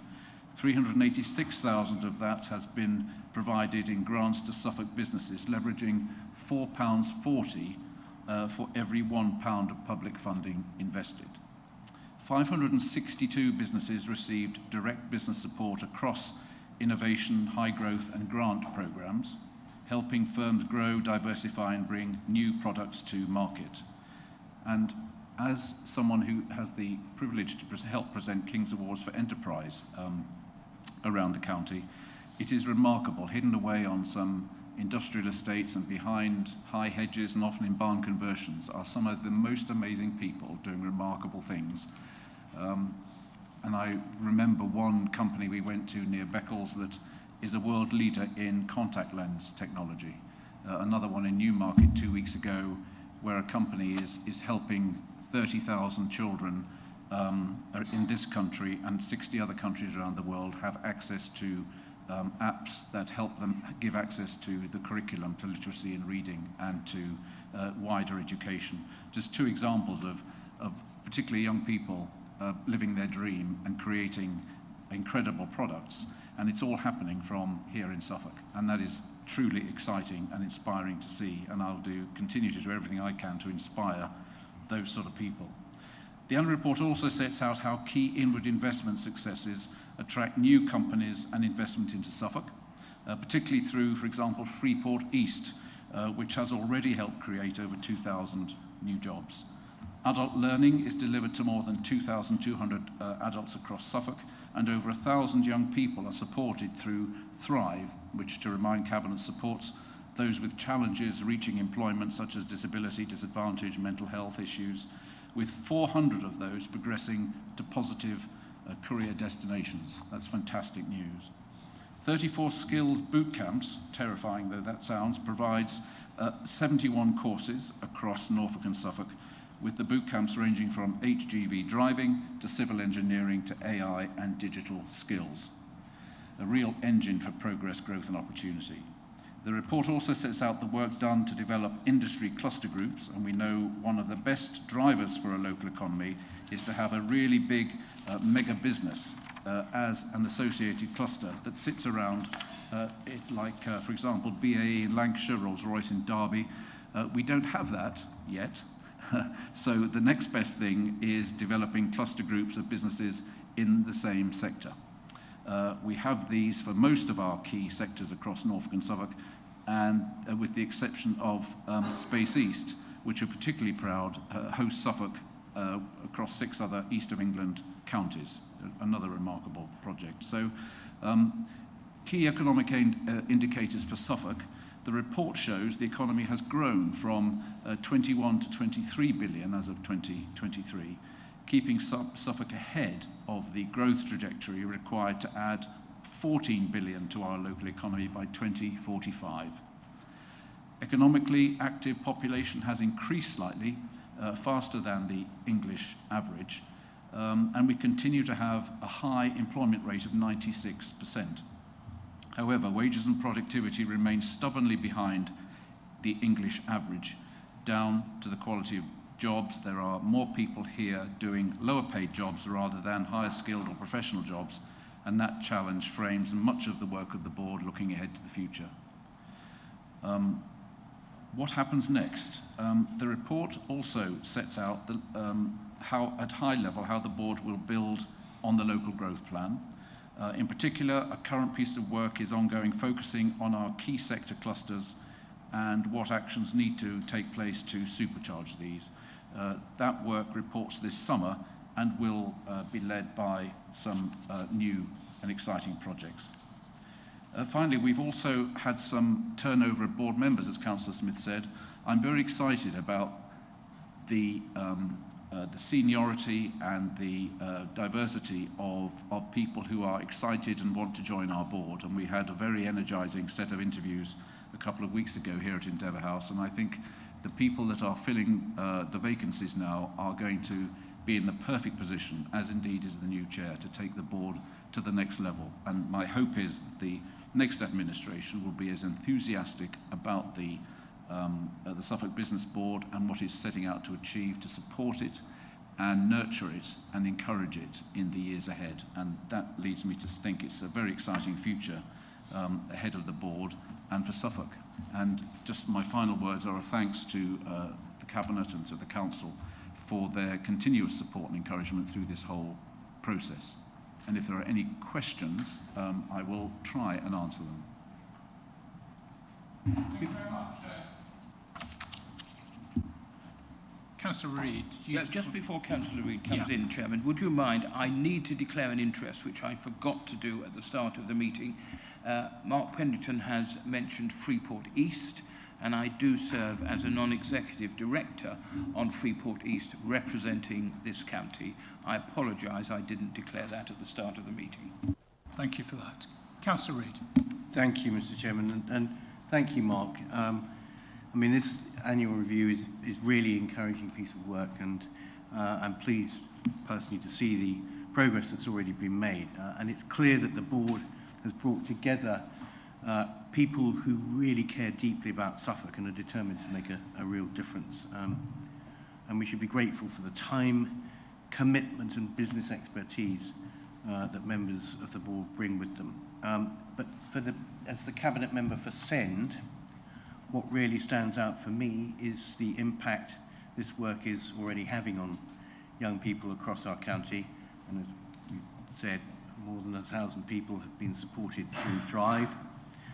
386,000 of that has been provided in grants to Suffolk businesses, leveraging £4.40 for every £1 of public funding invested. 562 businesses received direct business support across innovation, high growth and grant programs, helping firms grow, diversify and bring new products to market. And as someone who has the privilege to help present King's Awards for Enterprise around the county, it is remarkable, hidden away on some industrial estates and behind high hedges and often in barn conversions are some of the most amazing people doing remarkable things. And I remember one company we went to near Beccles that is a world leader in contact lens technology. Another one in Newmarket 2 weeks ago, where a company is helping 30,000 children in this country and 60 other countries around the world have access to apps that help them give access to the curriculum, to literacy and reading, and to wider education. Just two examples of particularly young people living their dream and creating incredible products. And it's all happening from here in Suffolk. And that is truly exciting and inspiring to see. And I'll continue to do everything I can to inspire those sort of people. The annual report also sets out how key inward investment successes attract new companies and investment into Suffolk, particularly through, for example, Freeport East, which has already helped create over 2,000 new jobs. Adult learning is delivered to more than 2,200 adults across Suffolk, and over 1,000 young people are supported through Thrive, which, to remind Cabinet, supports those with challenges reaching employment such as disability, disadvantage, mental health issues, with 400 of those progressing to positive career destinations. That's fantastic news. 34 skills boot camps, terrifying though that sounds, provides 71 courses across Norfolk and Suffolk, with the boot camps ranging from HGV driving to civil engineering to AI and digital skills. A real engine for progress, growth and opportunity. The report also sets out the work done to develop industry cluster groups, and we know one of the best drivers for a local economy is to have a really big mega business as an associated cluster that sits around it, like, for example, BAE in Lancashire, Rolls-Royce in Derby. We don't have that yet. So the next best thing is developing cluster groups of businesses in the same sector. We have these for most of our key sectors across Norfolk and Suffolk, and with the exception of Space East, which are particularly proud, host Suffolk across 6 other East of England counties, another remarkable project. So key economic indicators for Suffolk. The report shows the economy has grown from 21 to 23 billion as of 2023, keeping Suffolk ahead of the growth trajectory required to add 14 billion to our local economy by 2045. Economically active population has increased slightly, faster than the English average, and we continue to have a high employment rate of 96%. However, wages and productivity remain stubbornly behind the English average. Down to the quality of jobs, there are more people here doing lower paid jobs rather than higher skilled or professional jobs, and that challenge frames much of the work of the board looking ahead to the future. What happens next? The report also sets out how, at high level, how the board will build on the local growth plan. In particular, a current piece of work is ongoing, focusing on our key sector clusters and what actions need to take place to supercharge these. That work reports this summer and will be led by some new and exciting projects. Finally, we've also had some turnover of board members, as Councillor Smith said. I'm very excited about the seniority and the diversity of people who are excited and want to join our board. And we had a very energising set of interviews a couple of weeks ago here at Endeavour House. And I think the people that are filling the vacancies now are going to be in the perfect position, as indeed is the new chair, to take the board to the next level. And my hope is that the next administration will be as enthusiastic about the Suffolk Business Board and what it's setting out to achieve, to support it and nurture it and encourage it in the years ahead. And that leads me to think it's a very exciting future ahead of the board and for Suffolk. And just my final words are a thanks to the Cabinet and to the Council for their continuous support and encouragement through this whole process. And if there are any questions, I will try and answer them. Thank you very much. Councillor Reid. Just before Councillor Reid comes in, Chairman, would you mind, I need to declare an interest, which I forgot to do at the start of the meeting. Mark Pennington has mentioned Freeport East. and I do serve as a non-executive director on Freeport East representing this county. I apologise I didn't declare that at the start of the meeting. Thank you for that. Councillor Reid. Thank you, Mr. Chairman, and thank you, Mark. I mean, this annual review is really encouraging piece of work, and I'm pleased personally to see the progress that's already been made. And it's clear that the board has brought together people who really care deeply about Suffolk and are determined to make a real difference. And we should be grateful for the time, commitment and business expertise that members of the board bring with them. But as the Cabinet member for Send, what really stands out for me is the impact this work is already having on young people across our county. And as we said, more than 1,000 people have been supported through Thrive,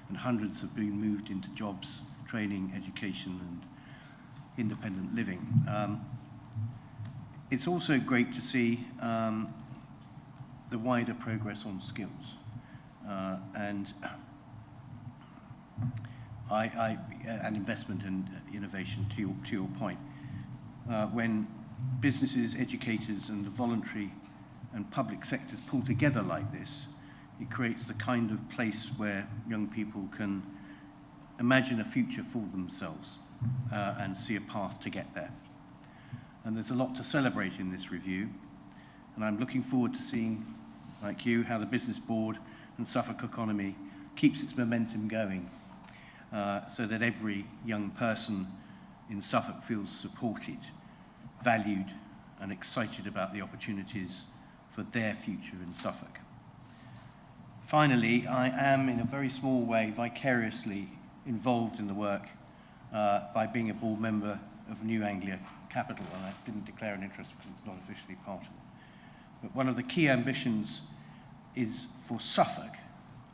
and hundreds have been moved into jobs, training, education and independent living. It's also great to see the wider progress on skills. And investment and innovation, to your point. When businesses, educators and the voluntary and public sectors pull together like this, it creates the kind of place where young people can imagine a future for themselves and see a path to get there. And there's a lot to celebrate in this review, and I'm looking forward to seeing, like you, how the Business Board and Suffolk economy keeps its momentum going so that every young person in Suffolk feels supported, valued and excited about the opportunities for their future in Suffolk. Finally, I am in a very small way vicariously involved in the work by being a board member of New Anglia Capital, and I didn't declare an interest because it's not officially part of it. But one of the key ambitions is for Suffolk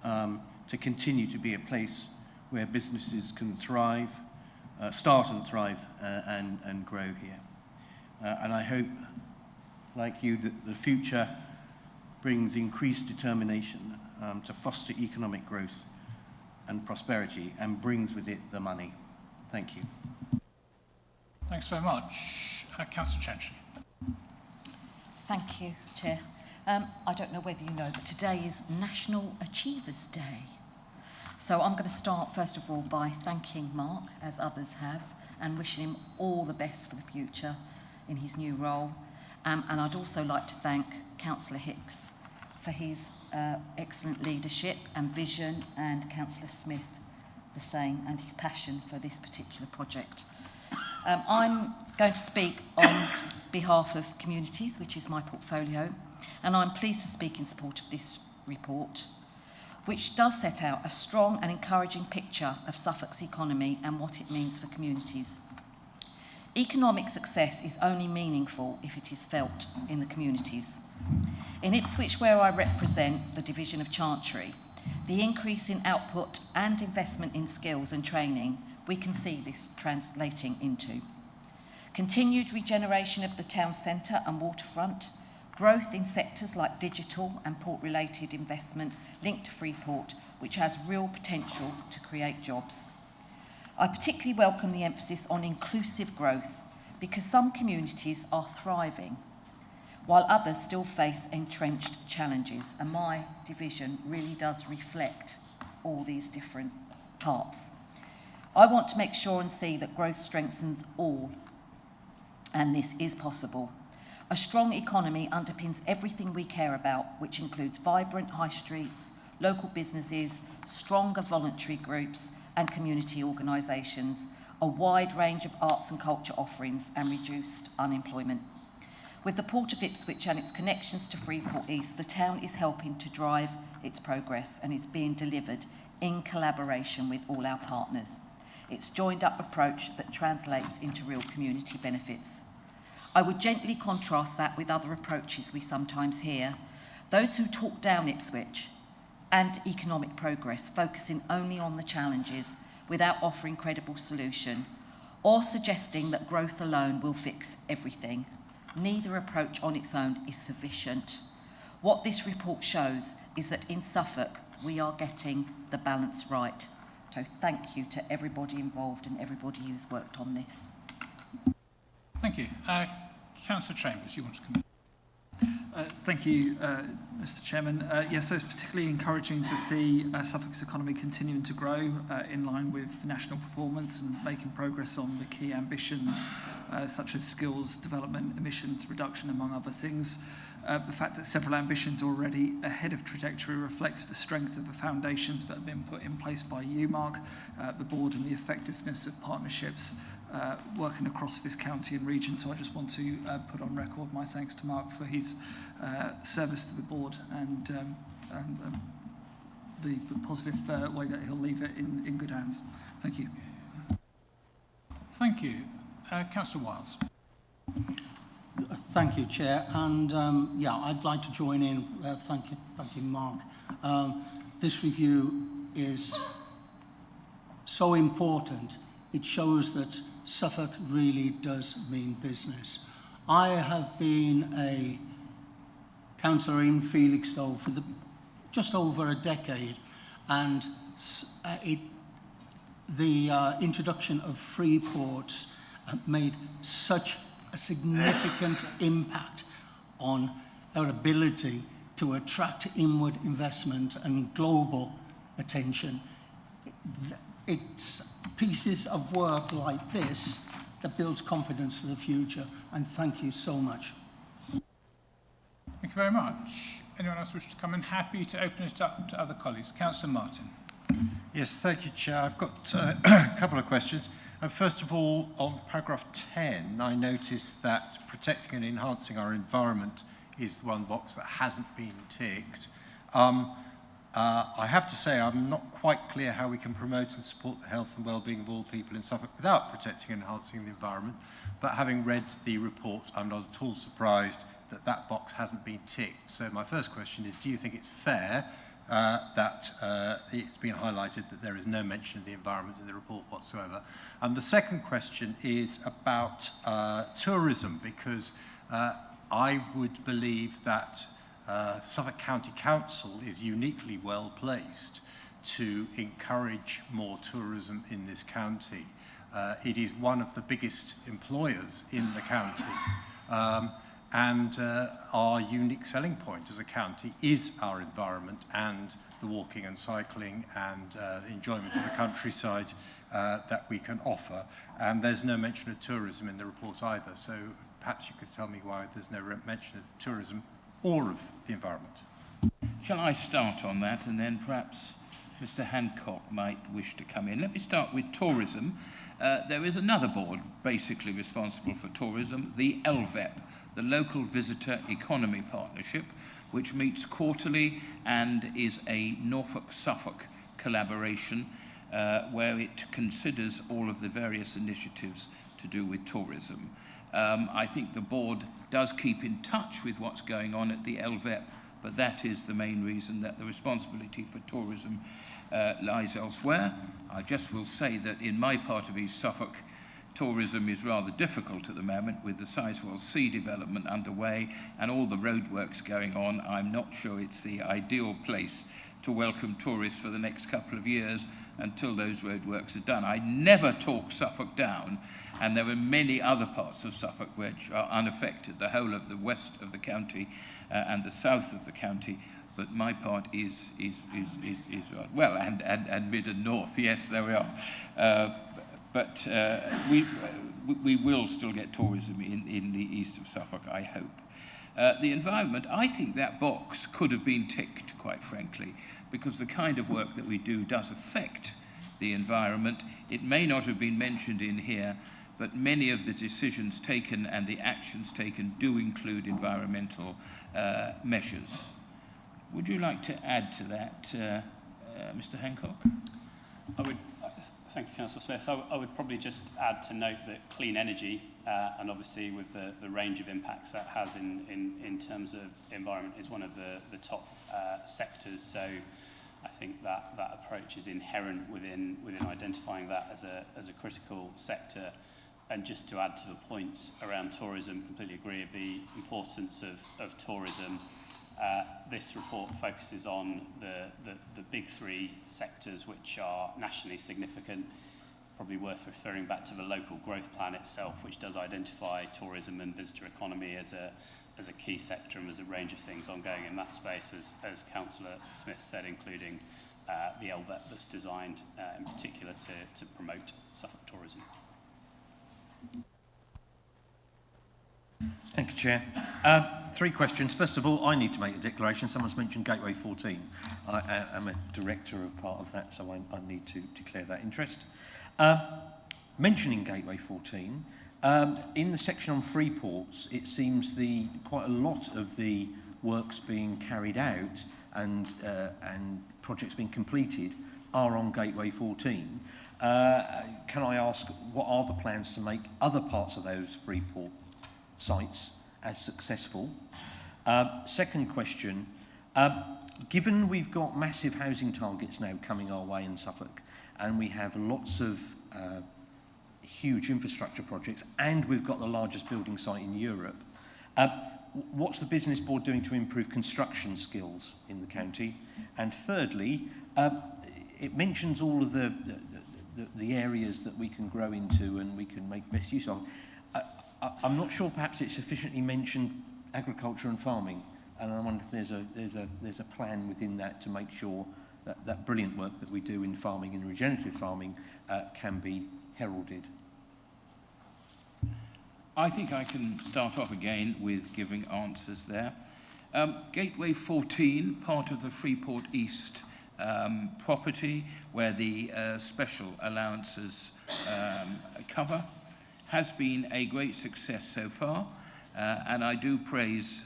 to continue to be a place where businesses can thrive, start and thrive and grow here. And I hope, like you, that the future brings increased determination to foster economic growth and prosperity and brings with it the money. Thank you. Thanks very much. Councillor Cenci. Thank you, Chair. I don't know whether you know, but today is National Achievers Day. So I'm going to start, first of all, by thanking Mark, as others have, and wishing him all the best for the future in his new role. And I'd also like to thank Councillor Hicks for his excellent leadership and vision, and Councillor Smith the same, and his passion for this particular project. I'm going to speak on behalf of Communities, which is my portfolio, and I'm pleased to speak in support of this report, which does set out a strong and encouraging picture of Suffolk's economy and what it means for communities. Economic success is only meaningful if it is felt in the communities. In Ipswich, where I represent the division of Chantry, the increase in output and investment in skills and training, we can see this translating into continued regeneration of the town centre and waterfront, growth in sectors like digital and port-related investment linked to Freeport, which has real potential to create jobs. I particularly welcome the emphasis on inclusive growth because some communities are thriving while others still face entrenched challenges, and my division really does reflect all these different parts. I want to make sure and see that growth strengthens all, and this is possible. A strong economy underpins everything we care about, which includes vibrant high streets, local businesses, stronger voluntary groups and community organisations, a wide range of arts and culture offerings and reduced unemployment. With the Port of Ipswich and its connections to Freeport East, the town is helping to drive its progress and is being delivered in collaboration with all our partners. It's joined up approach that translates into real community benefits. I would gently contrast that with other approaches we sometimes hear. Those who talk down Ipswich and economic progress, focusing only on the challenges without offering credible solution, or suggesting that growth alone will fix everything. Neither approach on its own is sufficient. What this report shows is that in Suffolk, we are getting the balance right. So thank you to everybody involved and everybody who's worked on this. Thank you. Councillor Chambers, you want to come in? Thank you, Mr. Chairman. Yes, so it's particularly encouraging to see Suffolk's economy continuing to grow in line with national performance and making progress on the key ambitions such as skills development, emissions reduction, among other things. The fact that several ambitions are already ahead of trajectory reflects the strength of the foundations that have been put in place by you, Mark, the board, and the effectiveness of partnerships working across this county and region. So I just want to put on record my thanks to Mark for his service to the board and the positive way that he'll leave it in good hands. Thank you. Thank you. Councillor Wiles. Thank you, Chair. And yeah, I'd like to join in thanking Mark. This review is so important. It shows that Suffolk really does mean business. I have been a councillor in Felixstowe for just over a decade, and the introduction of free ports made such a significant impact on our ability to attract inward investment and global attention. It's pieces of work like this that builds confidence for the future, and thank you so much. Thank you very much. Anyone else wish to come in? Happy to open it up to other colleagues. Councillor Martin. Yes, thank you, Chair. I've got a couple of questions. First of all, on paragraph 10, I noticed that protecting and enhancing our environment is the one box that hasn't been ticked. I have to say I'm not quite clear how we can promote and support the health and well-being of all people in Suffolk without protecting and enhancing the environment. But having read the report, I'm not at all surprised that that box hasn't been ticked. So my first question is, do you think it's fair that it's been highlighted that there is no mention of the environment in the report whatsoever? And the second question is about tourism, because I would believe that Suffolk County Council is uniquely well placed to encourage more tourism in this county. It is one of the biggest employers in the county. And our unique selling point as a county is our environment and the walking and cycling and the enjoyment of the countryside that we can offer. And there's no mention of tourism in the report either. So perhaps you could tell me why there's no mention of tourism or of the environment. Shall I start on that, and then perhaps Mr. Hancock might wish to come in? Let me start with tourism. There is another board basically responsible for tourism, the LVEP, the Local Visitor Economy Partnership, which meets quarterly and is a Norfolk-Suffolk collaboration where it considers all of the various initiatives to do with tourism. I think the board does keep in touch with what's going on at the LVEP, but that is the main reason that the responsibility for tourism lies elsewhere. I just will say that in my part of East Suffolk, tourism is rather difficult at the moment with the Sizewell C development underway and all the roadworks going on. I'm not sure it's the ideal place to welcome tourists for the next couple of years until those roadworks are done. I never talk Suffolk down, and there are many other parts of Suffolk which are unaffected, the whole of the west of the county and the south of the county, but my part is well, and mid and north, yes, there we are. But we will still get tourism in the east of Suffolk, I hope. The environment, I think that box could have been ticked, quite frankly, because the kind of work that we do does affect the environment. It may not have been mentioned in here, but many of the decisions taken and the actions taken do include environmental measures. Would you like to add to that, Mr. Hancock? Thank you, Councillor Smith. I would probably just add to note that clean energy, and obviously with the range of impacts that has in terms of environment, is one of the top sectors. So I think that approach is inherent within identifying that as a critical sector. And just to add to the points around tourism, completely agree with the importance of tourism. This report focuses on the big three sectors which are nationally significant. Probably worth referring back to the local growth plan itself, which does identify tourism and visitor economy as a key sector, and there's a range of things ongoing in that space, as Councillor Smith said, including the LVET that's designed in particular to promote Suffolk tourism. Thank you, Chair. 3 questions. First of all, I need to make a declaration. Someone's mentioned Gateway 14. I am a director of part of that, so I need to declare that interest. Mentioning Gateway 14, in the section on free ports, it seems quite a lot of the works being carried out and projects being completed are on Gateway 14. Can I ask, what are the plans to make other parts of those free port sites as successful? Second question, given we've got massive housing targets now coming our way in Suffolk, and we have lots of huge infrastructure projects, and we've got the largest building site in Europe, what's the business board doing to improve construction skills in the county? And thirdly, it mentions all of the areas that we can grow into and we can make best use of. I'm not sure perhaps it sufficiently mentioned agriculture and farming, and I wonder if there's a plan within that to make sure that brilliant work that we do in farming and regenerative farming can be heralded. I think I can start off again with giving answers there. Gateway 14, part of the Freeport East property, where the special allowances cover, has been a great success so far, and I do praise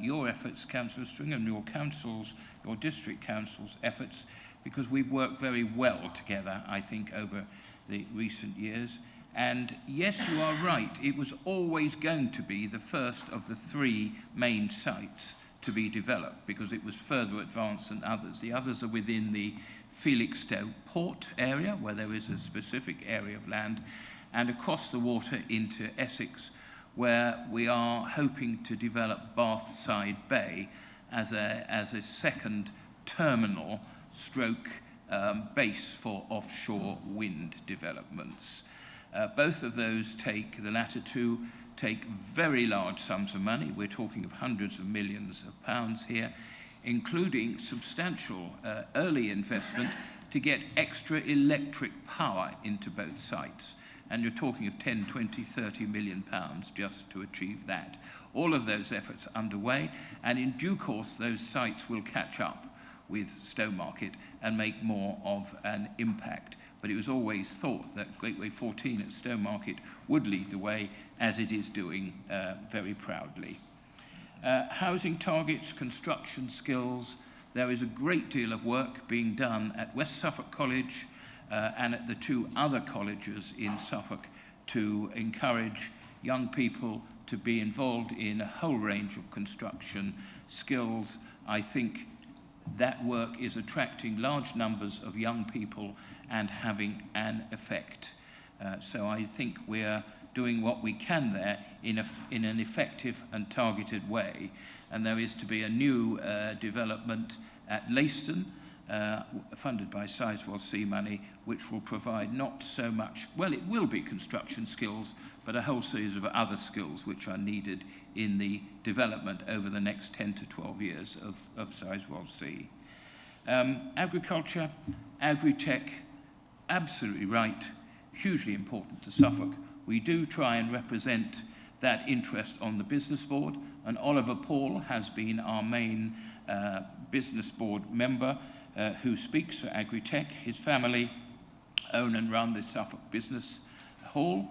your efforts, Councillor String, and your councils, your district councils' efforts, because we've worked very well together, I think, over the recent years. And yes, you are right, it was always going to be the first of the 3 main sites to be developed, because it was further advanced than others. The others are within the Felixstowe port area, where there is a specific area of land, and across the water into Essex, where we are hoping to develop Bathside Bay as a second terminal stroke base for offshore wind developments. Both of those the latter 2 take very large sums of money. We're talking of hundreds of millions of pounds here, including substantial early investment to get extra electric power into both sites. And you're talking of 10, 20, 30 million pounds just to achieve that. All of those efforts are underway, and in due course those sites will catch up with Stowmarket and make more of an impact. But it was always thought that Gateway 14 at Stowmarket would lead the way, as it is doing very proudly. Housing targets, construction skills, there is a great deal of work being done at West Suffolk College, and at the 2 other colleges in Suffolk to encourage young people to be involved in a whole range of construction skills. I think that work is attracting large numbers of young people and having an effect. So I think we're doing what we can there in an effective and targeted way. And there is to be a new development at Leiston, funded by Sizewell C money, which will provide not so much, well, it will be construction skills, but a whole series of other skills which are needed in the development over the next 10 to 12 years of Sizewell C. Agriculture, agri-tech, absolutely right, hugely important to Suffolk. We do try and represent that interest on the business board, and Oliver Paul has been our main business board member, who speaks for Agritech. His family own and run the Suffolk Business Hall.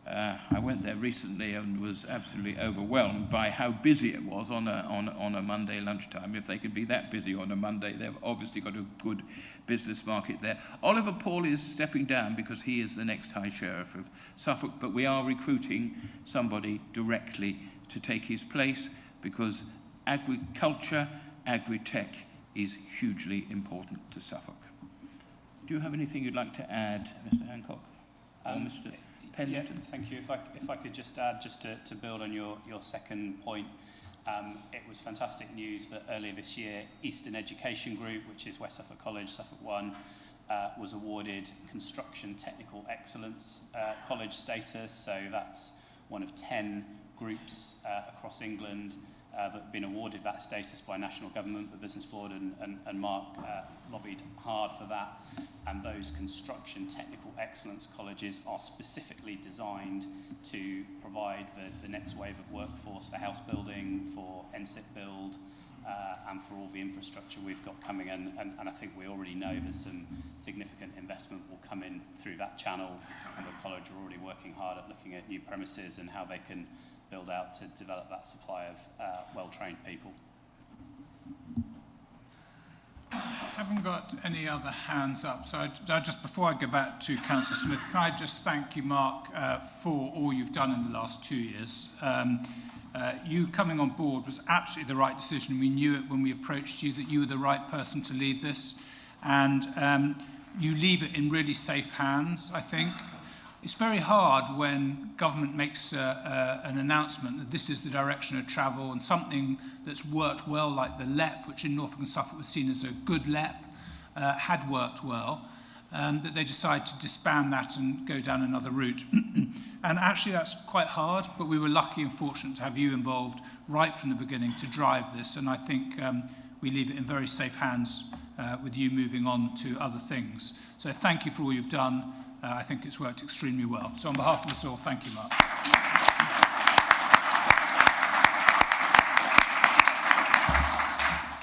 I went there recently and was absolutely overwhelmed by how busy it was on a Monday lunchtime. If they could be that busy on a Monday, they've obviously got a good business market there. Oliver Paul is stepping down because he is the next High Sheriff of Suffolk, but we are recruiting somebody directly to take his place, because agriculture, agri-tech is hugely important to Suffolk. Do you have anything you'd like to add, Mr. Hancock? Or Mr. Pendleton? Yeah, thank you. If I could just add, just to build on your second point, It was fantastic news that earlier this year, Eastern Education Group, which is West Suffolk College, Suffolk 1, was awarded Construction Technical Excellence College status. So that's one of 10 groups across England that have been awarded that status by national government. The Business Board and Mark lobbied hard for that. And those construction technical excellence colleges are specifically designed to provide the next wave of workforce for house building, for NSIP build, and for all the infrastructure we've got coming in. And I think we already know there's some significant investment will come in through that channel. And the college are already working hard at looking at new premises and how they can build out to develop that supply of well-trained people. I haven't got any other hands up, so I just before I go back to Councillor Smith, can I just thank you, Mark, for all you've done in the last 2 years. You coming on board was absolutely the right decision. We knew it when we approached you that you were the right person to lead this, and you leave it in really safe hands, I think. It's very hard when government makes an announcement that this is the direction of travel, and something that's worked well, like the LEP, which in Norfolk and Suffolk was seen as a good LEP, had worked well, that they decide to disband that and go down another route. And actually that's quite hard, but we were lucky and fortunate to have you involved right from the beginning to drive this, and I think we leave it in very safe hands with you moving on to other things. So thank you for all you've done. I think it's worked extremely well. So on behalf of us all, thank you, Mark.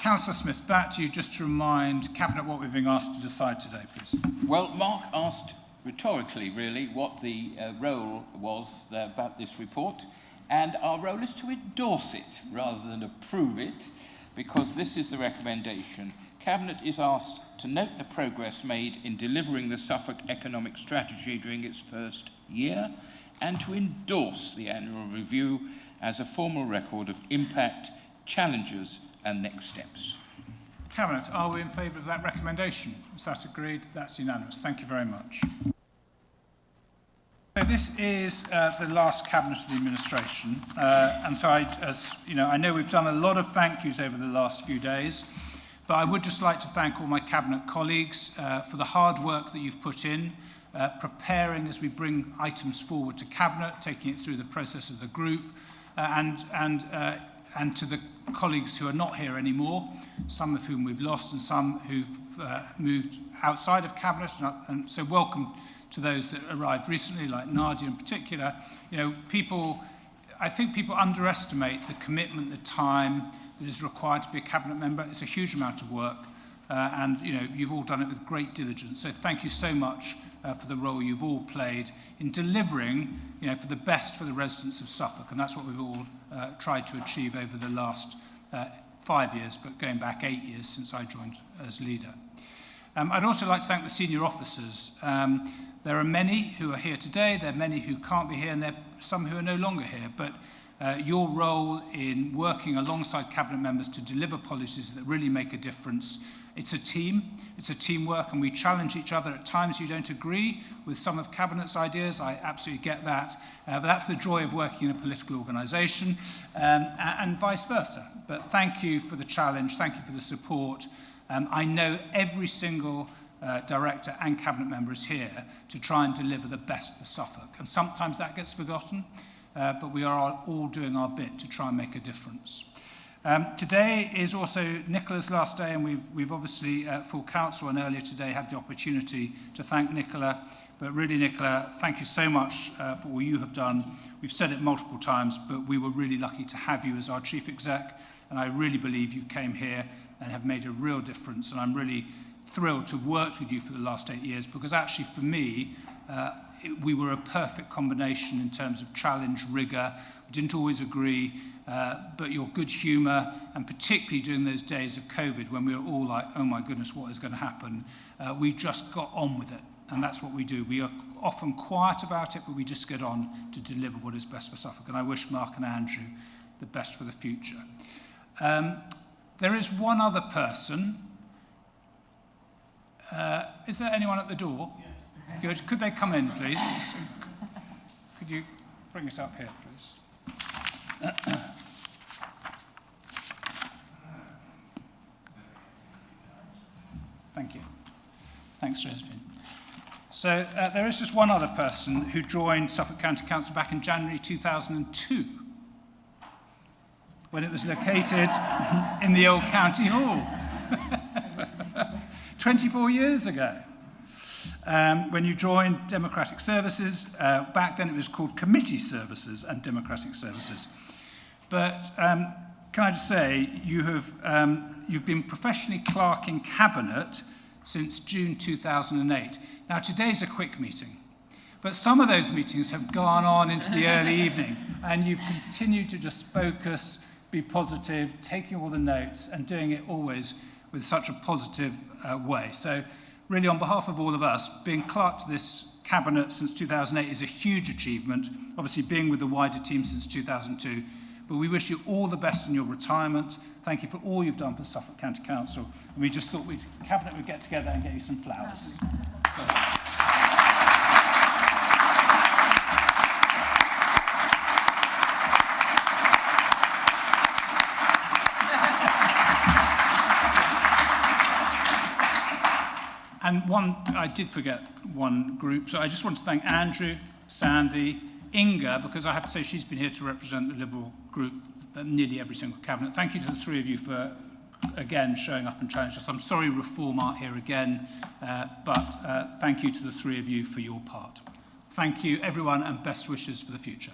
Councillor Smith, back to you just to remind Cabinet what we're being asked to decide today, please. Well, Mark asked rhetorically, really, what the role was about this report, and our role is to endorse it rather than approve it, because this is the recommendation. Cabinet is asked to note the progress made in delivering the Suffolk economic strategy during its first year and to endorse the annual review as a formal record of impact, challenges and next steps. Cabinet, are we in favour of that recommendation? Is that agreed? That's unanimous. Thank you very much. So this is the last Cabinet of the Administration, and so I know we've done a lot of thank yous over the last few days. But I would just like to thank all my Cabinet colleagues for the hard work that you've put in, preparing as we bring items forward to Cabinet, taking it through the process of the group, and to the colleagues who are not here anymore, some of whom we've lost and some who've moved outside of Cabinet. And so welcome to those that arrived recently, like Nadia in particular. You know, I think people underestimate the commitment, the time that is required to be a Cabinet member. It's a huge amount of work, and you know, you've all done it with great diligence. So thank you so much for the role you've all played in delivering, you know, for the best for the residents of Suffolk, and that's what we've all tried to achieve over the last 5 years, but going back 8 years since I joined as leader. I'd also like to thank the senior officers. There are many who are here today, there are many who can't be here, and there are some who are no longer here, but your role in working alongside Cabinet members to deliver policies that really make a difference. It's a team, it's a teamwork, and we challenge each other. At times you don't agree with some of Cabinet's ideas, I absolutely get that, but that's the joy of working in a political organisation, and vice versa. But thank you for the challenge, thank you for the support. I know every single director and Cabinet member is here to try and deliver the best for Suffolk, and sometimes that gets forgotten. But we are all doing our bit to try and make a difference. Today is also Nicola's last day, and we've obviously, full council and earlier today, had the opportunity to thank Nicola. But really, Nicola, thank you so much for all you have done. We've said it multiple times, but we were really lucky to have you as our chief exec, and I really believe you came here and have made a real difference, and I'm really thrilled to have worked with you for the last 8 years, because actually for me, we were a perfect combination in terms of challenge, rigour. We didn't always agree, but your good humour, and particularly during those days of COVID when we were all like, oh my goodness, what is going to happen? We just got on with it, and that's what we do. We are often quiet about it, but we just get on to deliver what is best for Suffolk, and I wish Mark and Andrew the best for the future. There is one other person. Is there anyone at the door? Yes. Good. Could they come in, please? Could you bring us up here, please? Thank you. Thanks, Josephine. So there is just one other person who joined Suffolk County Council back in January 2002, when it was located in the old County Hall. 24 years ago, when you joined Democratic Services. Back then it was called Committee Services and Democratic Services. But can I just say, you've been professionally clerking Cabinet since June 2008. Now, today's a quick meeting, but some of those meetings have gone on into the early evening, and you've continued to just focus, be positive, taking all the notes, and doing it always with such a positive way. So, really, on behalf of all of us, being clerk to this Cabinet since 2008 is a huge achievement, obviously being with the wider team since 2002, but we wish you all the best in your retirement. Thank you for all you've done for Suffolk County Council, and we just thought Cabinet would get together and get you some flowers. And I did forget one group, so I just want to thank Andrew, Sandy, Inga, because I have to say she's been here to represent the Liberal group at nearly every single Cabinet. Thank you to the three of you for, again, showing up and challenging us. I'm sorry Reform aren't here again, but thank you to the three of you for your part. Thank you, everyone, and best wishes for the future.